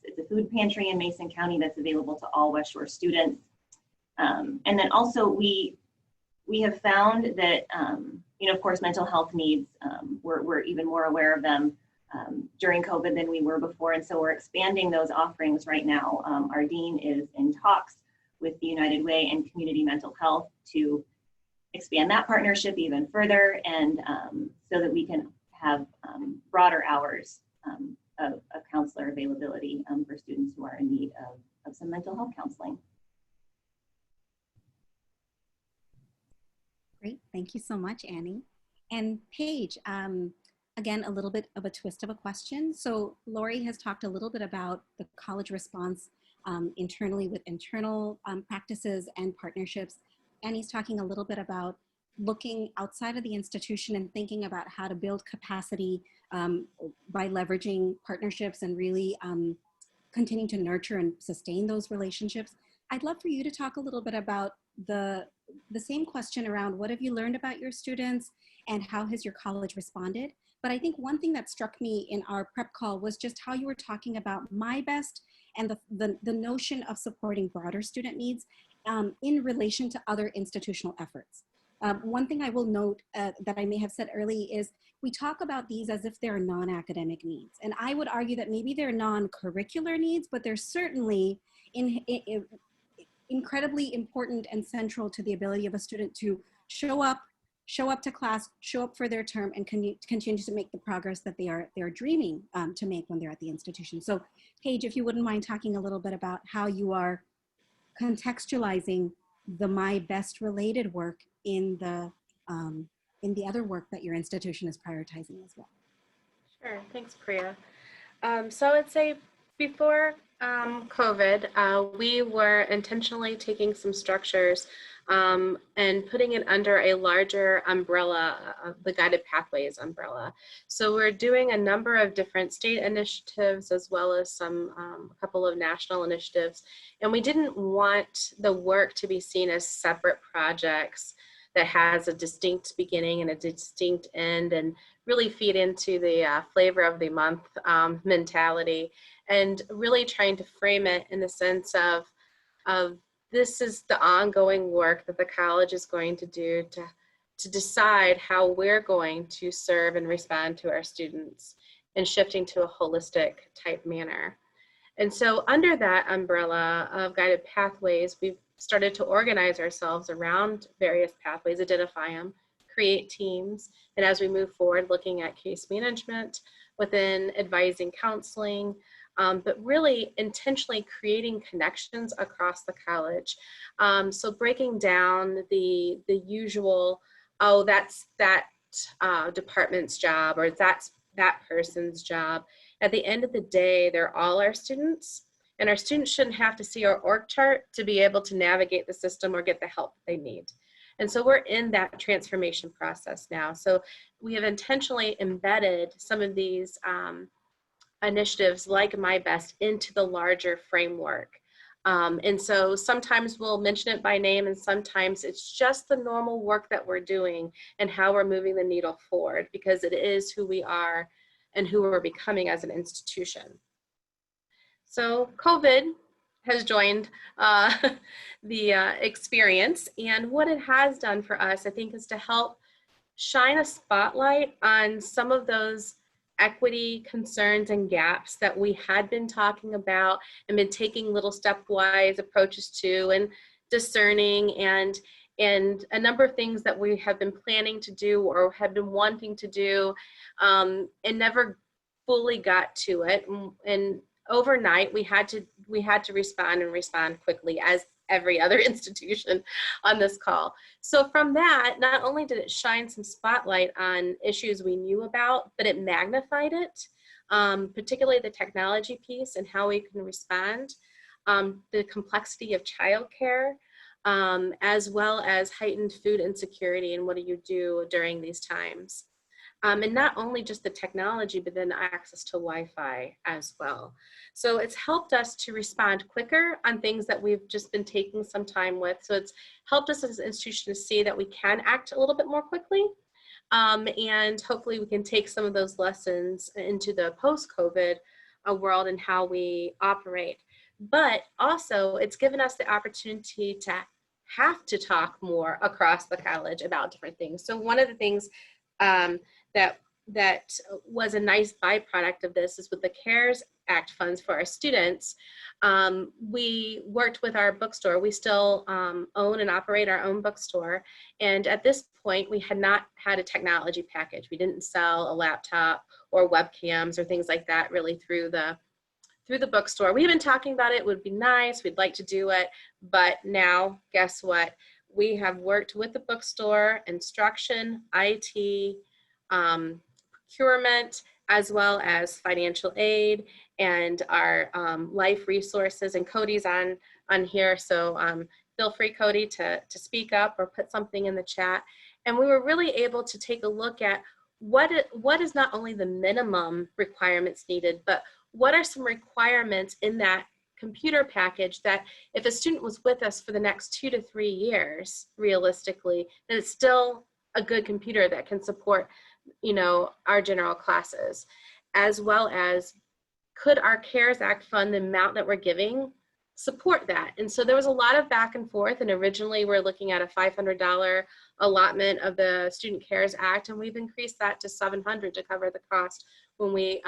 It's a food pantry in Mason County that's available to all West Shore students. And then also we have found that, of course, mental health needs, we're even more aware of them during COVID than we were before. And so we're expanding those offerings right now. Our dean is in talks with the United Way and Community Mental Health to expand that partnership even further, and so that we can have broader hours of counselor availability for students who are in need of some mental health counseling. Great, thank you so much, Annie. And Paige, again, a little bit of a twist of a question. So Lori has talked a little bit about the college response internally with internal practices and partnerships. Annie's talking a little bit about looking outside of the institution and thinking about how to build capacity by leveraging partnerships and really continuing to nurture and sustain those relationships. I'd love for you to talk a little bit about the same question around what have you learned about your students and how has your college responded? But I think one thing that struck me in our prep call was just how you were talking about My Best and the notion of supporting broader student needs in relation to other institutional efforts. One thing I will note that I may have said early is we talk about these as if they're non-academic needs. And I would argue that maybe they're non-curricular needs, but they're certainly incredibly important and central to the ability of a student to show up to class, show up for their term, and continue to make the progress that they're dreaming to make when they're at the institution. So Paige, if you wouldn't mind talking a little bit about how you are contextualizing the My Best related work in the other work that your institution is prioritizing as well. Sure, thanks, Priya. So I would say before COVID, we were intentionally taking some structures and putting it under a larger umbrella, the Guided Pathways umbrella. So we're doing a number of different state initiatives as well as some a couple of national initiatives. And we didn't want the work to be seen as separate projects that has a distinct beginning and a distinct end, and really feed into the flavor of the month mentality, and really trying to frame it in the sense of this is the ongoing work that the college is going to do to decide how we're going to serve and respond to our students, and shifting to a holistic type manner. And so under that umbrella of guided pathways, we've started to organize ourselves around various pathways, identify them, create teams, and as we move forward, looking at case management within advising counseling, but really intentionally creating connections across the college. So breaking down the usual, oh, that's that department's job, or that's that person's job. At the end of the day, they're all our students, and our students shouldn't have to see our org chart to be able to navigate the system or get the help they need. And so we're in that transformation process now. So we have intentionally embedded some of these initiatives like MyBest into the larger framework. And so sometimes we'll mention it by name, and sometimes it's just the normal work that we're doing and how we're moving the needle forward, because it is who we are and who we're becoming as an institution. So COVID has joined the experience, and what it has done for us, I think, is to help shine a spotlight on some of those equity concerns and gaps that we had been talking about and been taking little stepwise approaches to, and discerning, and a number of things that we have been planning to do or have been wanting to do, and never fully got to it. And overnight we had to respond quickly, as every other institution on this call. So from that, not only did it shine some spotlight on issues we knew about, but it magnified it, particularly the technology piece and how we can respond, the complexity of childcare, as well as heightened food insecurity and what do you do during these times. And not only just the technology, but then access to Wi-Fi as well. So it's helped us to respond quicker on things that we've just been taking some time with. So it's helped us as an institution to see that we can act a little bit more quickly. And hopefully we can take some of those lessons into the post-COVID world and how we operate. But also it's given us the opportunity to have to talk more across the college about different things. So one of the things that was a nice byproduct of this is with the CARES Act funds for our students. We worked with our bookstore. We still own and operate our own bookstore. And at this point, we had not had a technology package. We didn't sell a laptop or webcams or things like that really through the bookstore. We have been talking about it. It would be nice. We'd like to do it. But now, guess what? We have worked with the bookstore, instruction, IT, procurement, as well as financial aid, and our life resources. And Cody's on here, so feel free, Cody, to speak up or put something in the chat. And we were really able to take a look at what is not only the minimum requirements needed, but what are some requirements in that computer package that if a student was with us for the next 2 to 3 years, realistically, then it's still a good computer that can support, you know, our general classes, as well as could our CARES Act fund, the amount that we're giving, support that. And so there was a lot of back and forth, and originally we're looking at a $500 allotment of the Student CARES Act, and we've increased that to $700 to cover the cost when we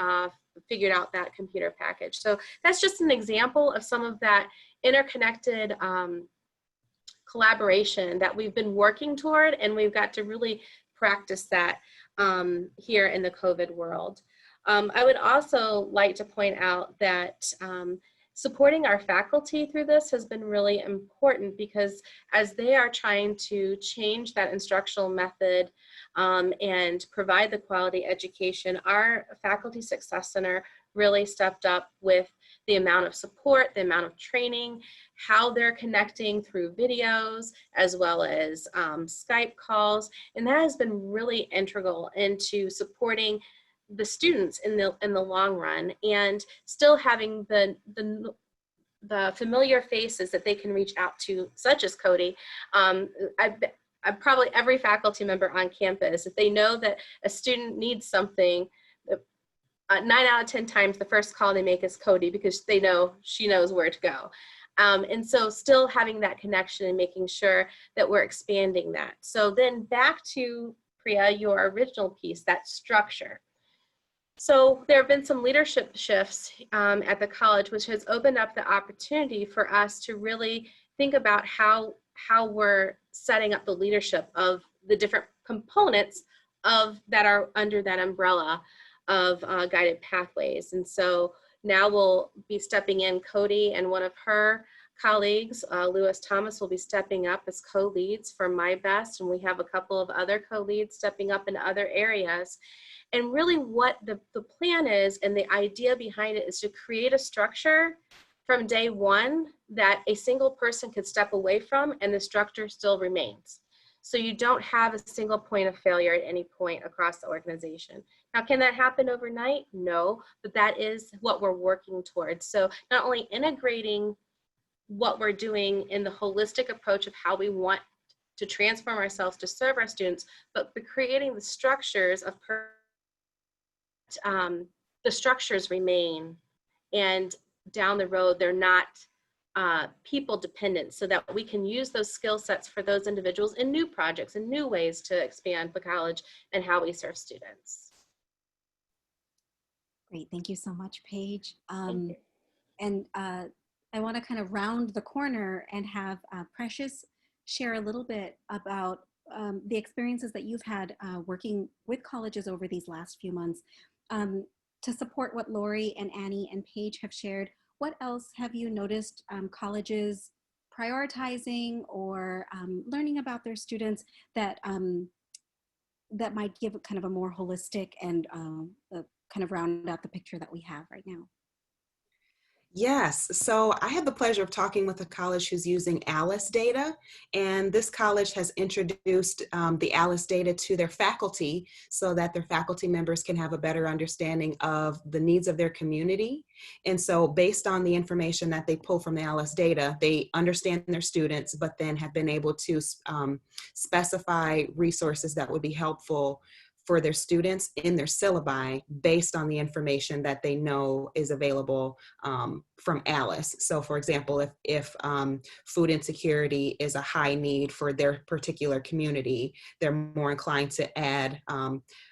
figured out that computer package. So that's just an example of some of that interconnected collaboration that we've been working toward, and we've got to really practice that here in the COVID world. I would also like to point out that supporting our faculty through this has been really important, because as they are trying to change that instructional method and provide the quality education, our Faculty Success Center really stepped up with the amount of support, the amount of training, how they're connecting through videos, as well as Skype calls. And that has been really integral into supporting the students in the long run, and still having the familiar faces that they can reach out to, such as Cody. I've probably every faculty member on campus, if they know that a student needs something, 9 out of 10 times the first call they make is Cody, because they know she knows where to go. And so still having that connection and making sure that we're expanding that. So then back to Priya, your original piece, that structure. So there have been some leadership shifts at the college, which has opened up the opportunity for us to really think about how we're setting up the leadership of the different components of that are under that umbrella of guided pathways. And so now we'll be stepping in. Cody and one of her colleagues, Lewis Thomas, will be stepping up as co-leads for My Best, and we have a couple of other co-leads stepping up in other areas. And really what the plan is, and the idea behind it, is to create a structure from day one that a single person could step away from and the structure still remains. So you don't have a single point of failure at any point across the organization. Now, can that happen overnight? No, but that is what we're working towards. So not only integrating what we're doing in the holistic approach of how we want to transform ourselves to serve our students, but creating the structures of the structures remain, and down the road they're not people dependent, so that we can use those skill sets for those individuals in new projects and new ways to expand the college and how we serve students. Great, thank you so much, Paige. Thank you. And I want to kind of round the corner and have Precious share a little bit about the experiences that you've had working with colleges over these last few months. To support what Lori and Annie and Paige have shared, what else have you noticed colleges prioritizing or learning about their students that that might give kind of a more holistic and kind of round out the picture that we have right now? Yes, so I had the pleasure of talking with a college who's using ALICE data, and this college has introduced the ALICE data to their faculty so that their faculty members can have a better understanding of the needs of their community. And so based on the information that they pull from the ALICE data, they understand their students, but then have been able to specify resources that would be helpful for their students in their syllabi based on the information that they know is available from ALICE. So for example, if food insecurity is a high need for their particular community, they're more inclined to add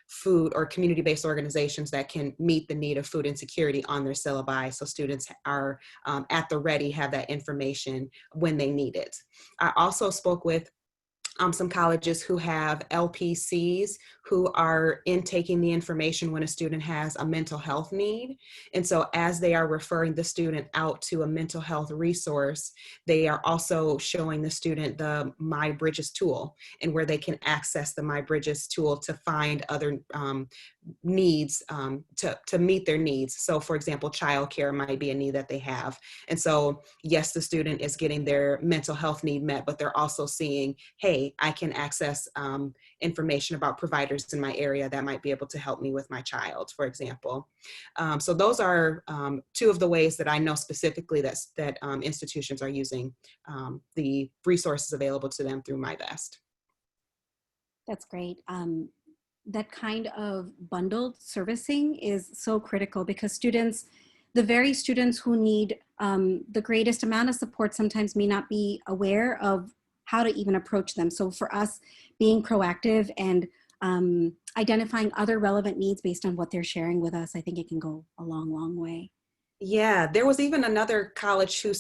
food or community-based organizations that can meet the need of food insecurity on their syllabi, so students are at the ready, have that information when they need it. I also spoke with some colleges who have LPCs who are intaking the information when a student has a mental health need. And so as they are referring the student out to a mental health resource, they are also showing the student the MyBridges tool, and where they can access the MyBridges tool to find other needs to meet their needs. So for example, childcare might be a need that they have. And so yes, the student is getting their mental health need met, but they're also seeing, hey, I can access information about providers in my area that might be able to help me with my child, for example. So those are two of the ways that I know specifically that institutions are using the resources available to them through My Best. That's great. That kind of bundled servicing is so critical, because students, the very students who need the greatest amount of support, sometimes may not be aware of how to even approach them. So for us, being proactive and identifying other relevant needs based on what they're sharing with us, I think it can go a long, long way. Yeah, there was even another college who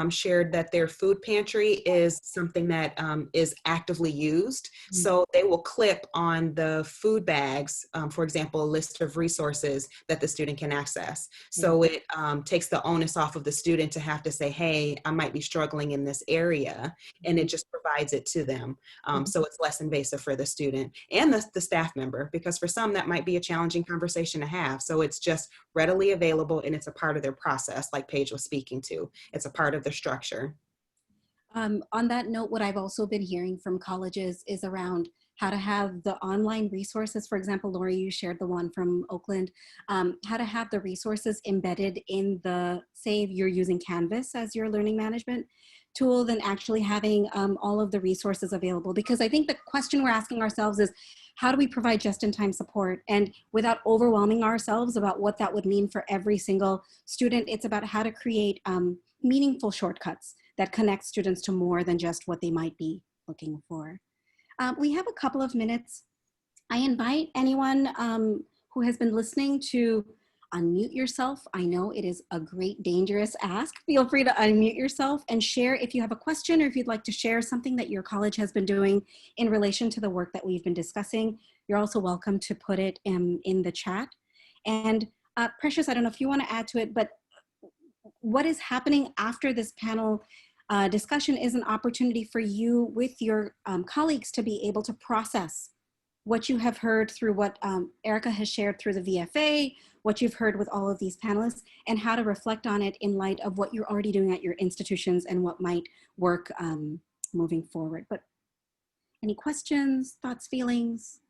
shared that their food pantry is something that is actively used. Mm-hmm. So they will clip on the food bags, for example, a list of resources that the student can access. So it takes the onus off of the student to have to say, hey, I might be struggling in this area, and it just provides it to them. So it's less invasive for the student and the staff member, because for some that might be a challenging conversation to have. So it's just readily available, and it's a part of their process, like Paige was speaking to. It's a part of the structure. On that note, what I've also been hearing from colleges is around how to have the online resources. For example, Lori, you shared the one from Oakland, how to have the resources embedded in the, say you're using Canvas as your learning management tool, than actually having all of the resources available. Because I think the question we're asking ourselves is, how do we provide just-in-time support? And without overwhelming ourselves about what that would mean for every single student, it's about how to create meaningful shortcuts that connect students to more than just what they might be looking for. We have a couple of minutes. I invite anyone who has been listening to unmute yourself. I know it is a great dangerous ask. Feel free to unmute yourself and share if you have a question or if you'd like to share something that your college has been doing in relation to the work that we've been discussing. You're also welcome to put it in the chat. And Precious, I don't know if you want to add to it, but what is happening after this panel discussion is an opportunity for you with your colleagues to be able to process what you have heard through what Erica has shared through the VFA, what you've heard with all of these panelists, and how to reflect on it in light of what you're already doing at your institutions and what might work moving forward. But any questions, thoughts, feelings?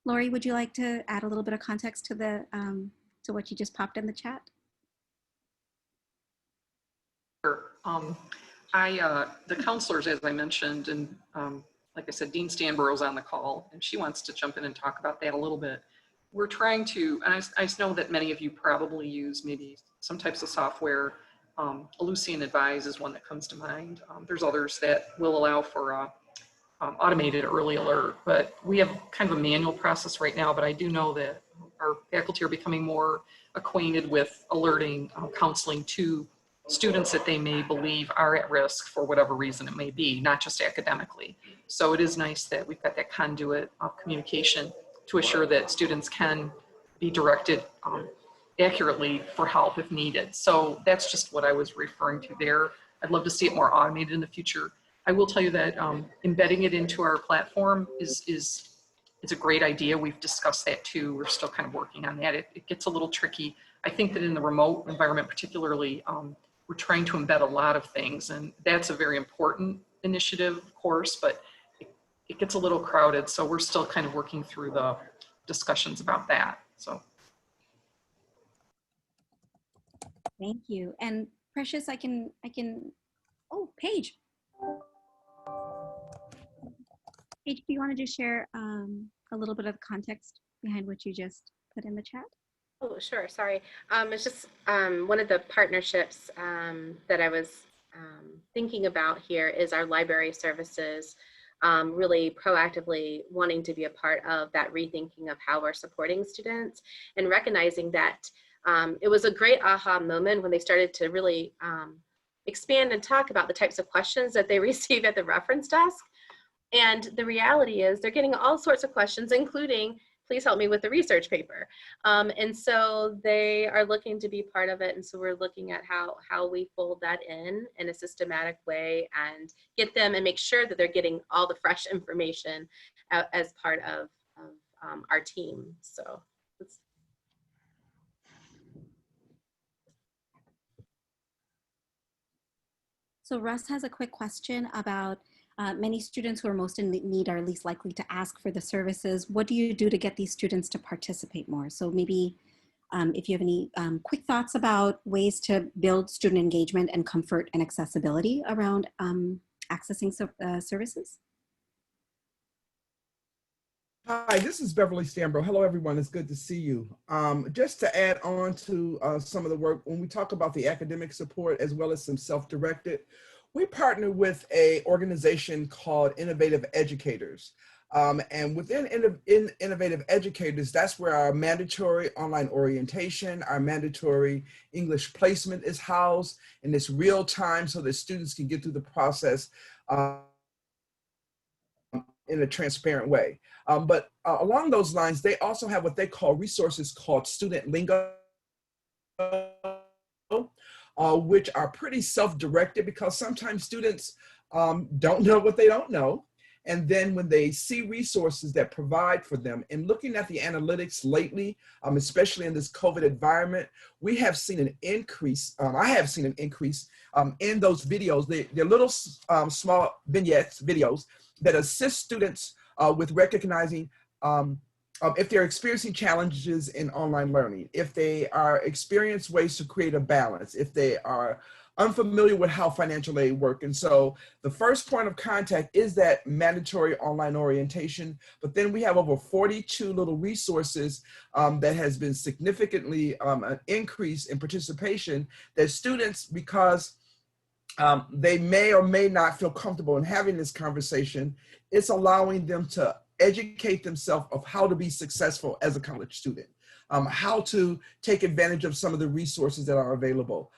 Lori, would you like to add a little bit of context to the to what you just popped in the chat? Sure. The counselors, as I mentioned, and like I said, Dean Stanborough's on the call, and she wants to jump in and talk about that a little bit. We're trying to, and I know that many of you probably use maybe some types of software. Ellucian Advise is one that comes to mind. There's others that will allow for automated early alert, but we have kind of a manual process right now, but I do know that our faculty are becoming more acquainted with alerting counseling to students that they may believe are at risk for whatever reason it may be, not just academically. So it is nice that we've got that conduit of communication to assure that students can be directed accurately for help if needed. So that's just what I was referring to there. I'd love to see it more automated in the future. I will tell you that embedding it into our platform is a great idea. We've discussed that too. We're still kind of working on that. It gets a little tricky. I think that in the remote environment particularly, we're trying to embed a lot of things, and that's a very important initiative, of course, but it gets a little crowded. So we're still kind of working through the discussions about that. So. Thank you. And Precious, I can, oh, Paige. Paige, do you want to just share a little bit of context behind what you just put in the chat? Oh, sure. Sorry. It's just one of the partnerships that I was thinking about here is our library services, really proactively wanting to be a part of that rethinking of how we're supporting students and recognizing that it was a great aha moment when they started to really expand and talk about the types of questions that they receive at the reference desk. And the reality is they're getting all sorts of questions, including, please help me with the research paper. And so they are looking to be part of it. And so we're looking at how we fold that in a systematic way and get them and make sure that they're getting all the fresh information as part of our team. So it's So Russ has a quick question about many students who are most in need are least likely to ask for the services. What do you do to get these students to participate more? So maybe if you have any quick thoughts about ways to build student engagement and comfort and accessibility around accessing services. Hi, this is Beverly Stambro. Hello, everyone. It's good to see you. Just to add on to some of the work, when we talk about the academic support as well as some self-directed, we partner with an organization called Innovative Educators. And within Innovative Educators, that's where our mandatory online orientation, our mandatory English placement is housed, and it's real time so that students can get through the process in a transparent way. But along those lines, they also have what they call resources called Student Lingo, which are pretty self-directed because sometimes students don't know what they don't know. And then when they see resources that provide for them, and looking at the analytics lately, especially in this COVID environment, we have seen an increase, I have seen an increase in those videos. They're little small vignettes, videos that assist students with recognizing if they're experiencing challenges in online learning, if they are experiencing ways to create a balance, if they are unfamiliar with how financial aid works. And so the first point of contact is that mandatory online orientation, but then we have over 42 little resources that has been significantly an increase in participation that students, because they may or may not feel comfortable in having this conversation. It's allowing them to educate themselves of how to be successful as a college student, how to take advantage of some of the resources that are available,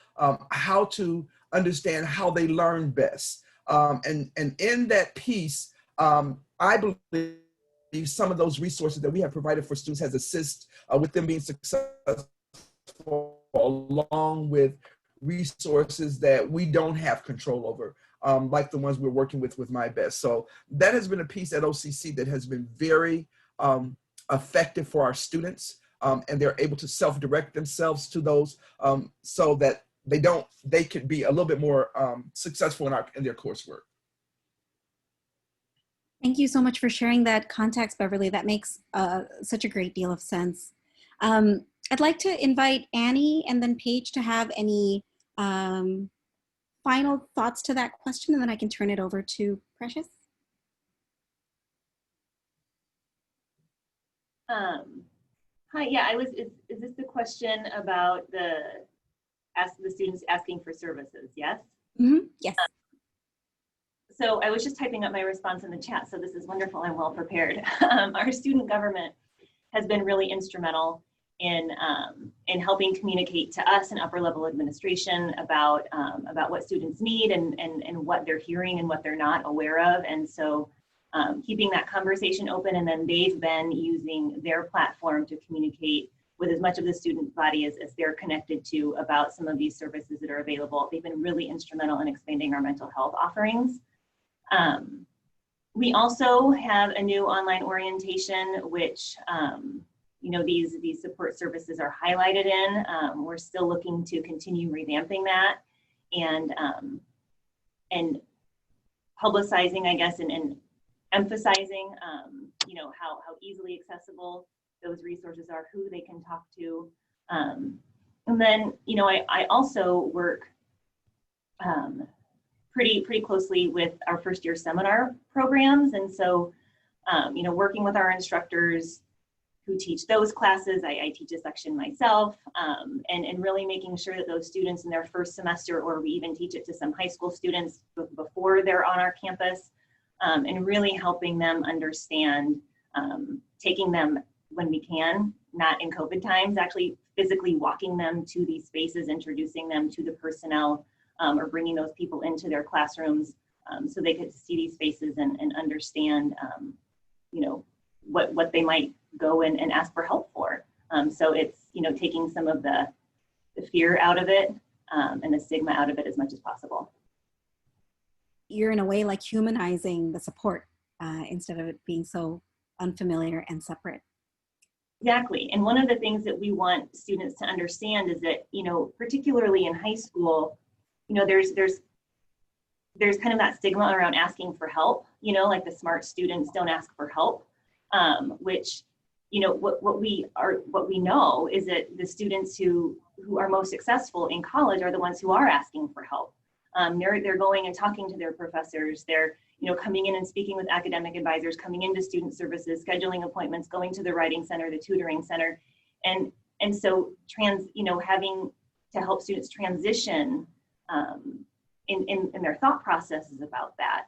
how to understand how they learn best. And in that piece, I believe some of those resources that we have provided for students has assist with them being successful, along with resources that we don't have control over, like the ones we're working with MyBest. So that has been a piece at OCC that has been very effective for our students, and they're able to self-direct themselves to those, so that they could be a little bit more successful in their coursework. Thank you so much for sharing that context, Beverly. That makes such a great deal of sense. I'd like to invite Annie and then Paige to have any final thoughts to that question, and then I can turn it over to Precious. Hi, yeah, is this the question about the students asking for services, yes? Mm-hmm. Yes. So I was just typing up my response in the chat, so this is wonderful. I'm well prepared. Our student government has been really instrumental in helping communicate to us and upper level administration about what students need and what they're hearing and what they're not aware of. And so keeping that conversation open, and then they've been using their platform to communicate with as much of the student body as they're connected to about some of these services that are available. They've been really instrumental in expanding our mental health offerings. We also have a new online orientation, which these support services are highlighted in. We're still looking to continue revamping that and publicizing, I guess, and emphasizing, how easily accessible those resources are, who they can talk to. And then, I also work pretty closely with our first year seminar programs. And so, working with our instructors who teach those classes, I teach a section myself, and really making sure that those students in their first semester, or we even teach it to some high school students before they're on our campus, and really helping them understand, taking them when we can, not in COVID times, actually physically walking them to these spaces, introducing them to the personnel, or bringing those people into their classrooms, so they could see these spaces and understand, what they might go and ask for help for. So it's, taking some of the fear out of it, and the stigma out of it as much as possible. You're in a way like humanizing the support instead of it being so unfamiliar and separate. Exactly. And one of the things that we want students to understand is that, particularly in high school, there's kind of that stigma around asking for help, like the smart students don't ask for help, which, what we know is that the students who are most successful in college are the ones who are asking for help. They're going and talking to their professors. They're, coming in and speaking with academic advisors, coming into student services, scheduling appointments, going to the writing center, the tutoring center. And so having to help students transition in their thought processes about that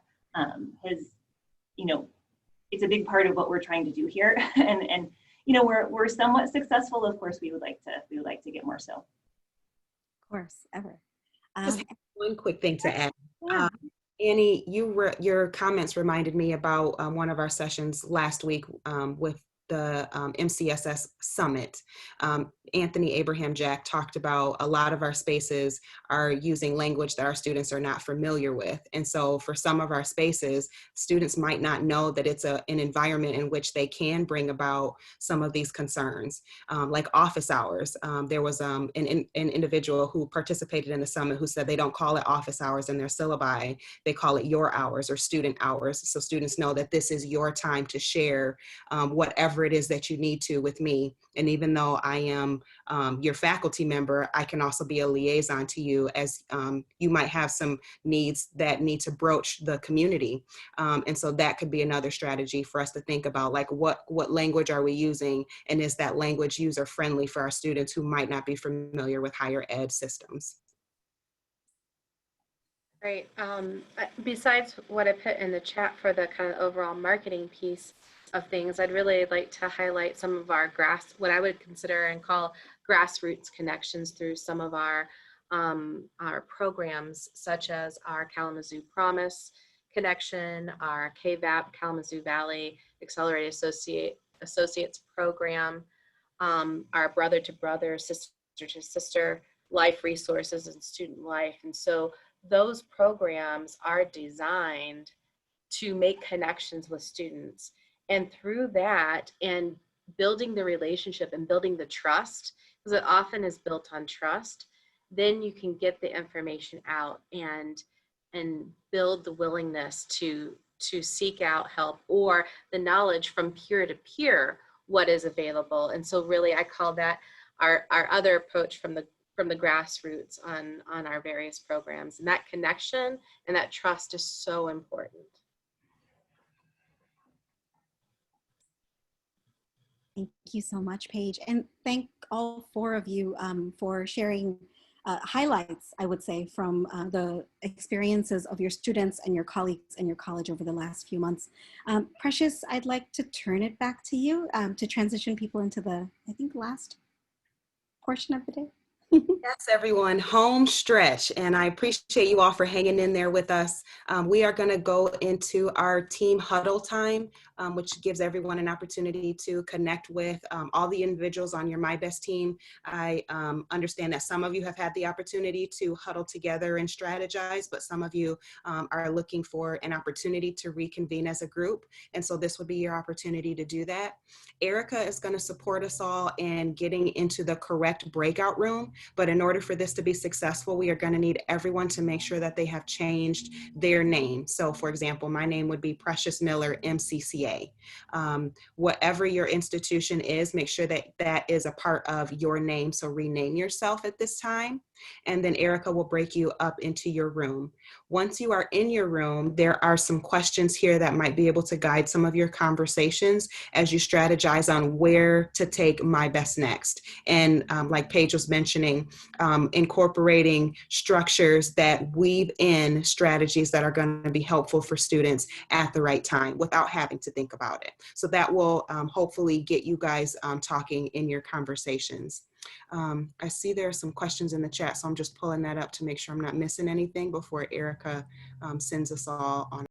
it's a big part of what we're trying to do here. and we're somewhat successful. Of course, we would like to get more so. Of course, ever. Just one quick thing to add. Yeah. Annie, your comments reminded me about one of our sessions last week with the MCSS Summit. Anthony Abraham Jack talked about a lot of our spaces are using language that our students are not familiar with. And so for some of our spaces, students might not know that it's an environment in which they can bring about some of these concerns, like office hours. There was an individual who participated in the summit who said they don't call it office hours in their syllabi, they call it your hours or student hours. So students know that this is your time to share whatever it is that you need to with me. And even though I am your faculty member, I can also be a liaison to you, as you might have some needs that need to broach the community. And so that could be another strategy for us to think about, like what language are we using, and is that language user friendly for our students who might not be familiar with higher ed systems? Right. Besides what I put in the chat for the kind of overall marketing piece of things, I'd really like to highlight some of our what I would consider and call grassroots connections through some of our programs, such as our Kalamazoo Promise connection, our KVAP, Kalamazoo Valley Accelerated Associates program, our brother to brother, sister to sister life resources and student life. And so those programs are designed to make connections with students. And through that, and building the relationship and building the trust, because it often is built on trust, then you can get the information out and build the willingness to seek out help or the knowledge from peer to peer what is available. And so really I call that our other approach from the grassroots on our various programs. And that connection and that trust is so important. Thank you so much, Paige. And thank all four of you for sharing highlights, I would say, from the experiences of your students and your colleagues in your college over the last few months. Precious, I'd like to turn it back to you to transition people into the, I think, last portion of the day. Yes, everyone, home stretch. And I appreciate you all for hanging in there with us. We are going to go into our team huddle time, which gives everyone an opportunity to connect with all the individuals on your My Best team. I understand that some of you have had the opportunity to huddle together and strategize, but some of you are looking for an opportunity to reconvene as a group. And so this would be your opportunity to do that. Erica is going to support us all in getting into the correct breakout room. But in order for this to be successful, we are going to need everyone to make sure that they have changed their name. So for example, my name would be Precious Miller, MCCA. Whatever your institution is, make sure that that is a part of your name. So rename yourself at this time. And then Erica will break you up into your room. Once you are in your room, there are some questions here that might be able to guide some of your conversations as you strategize on where to take My Best next. And like Paige was mentioning, incorporating structures that weave in strategies that are going to be helpful for students at the right time without having to think about it. So that will hopefully get you guys talking in your conversations. I see there are some questions in the chat, so I'm just pulling that up to make sure I'm not missing anything before Erica sends us all on.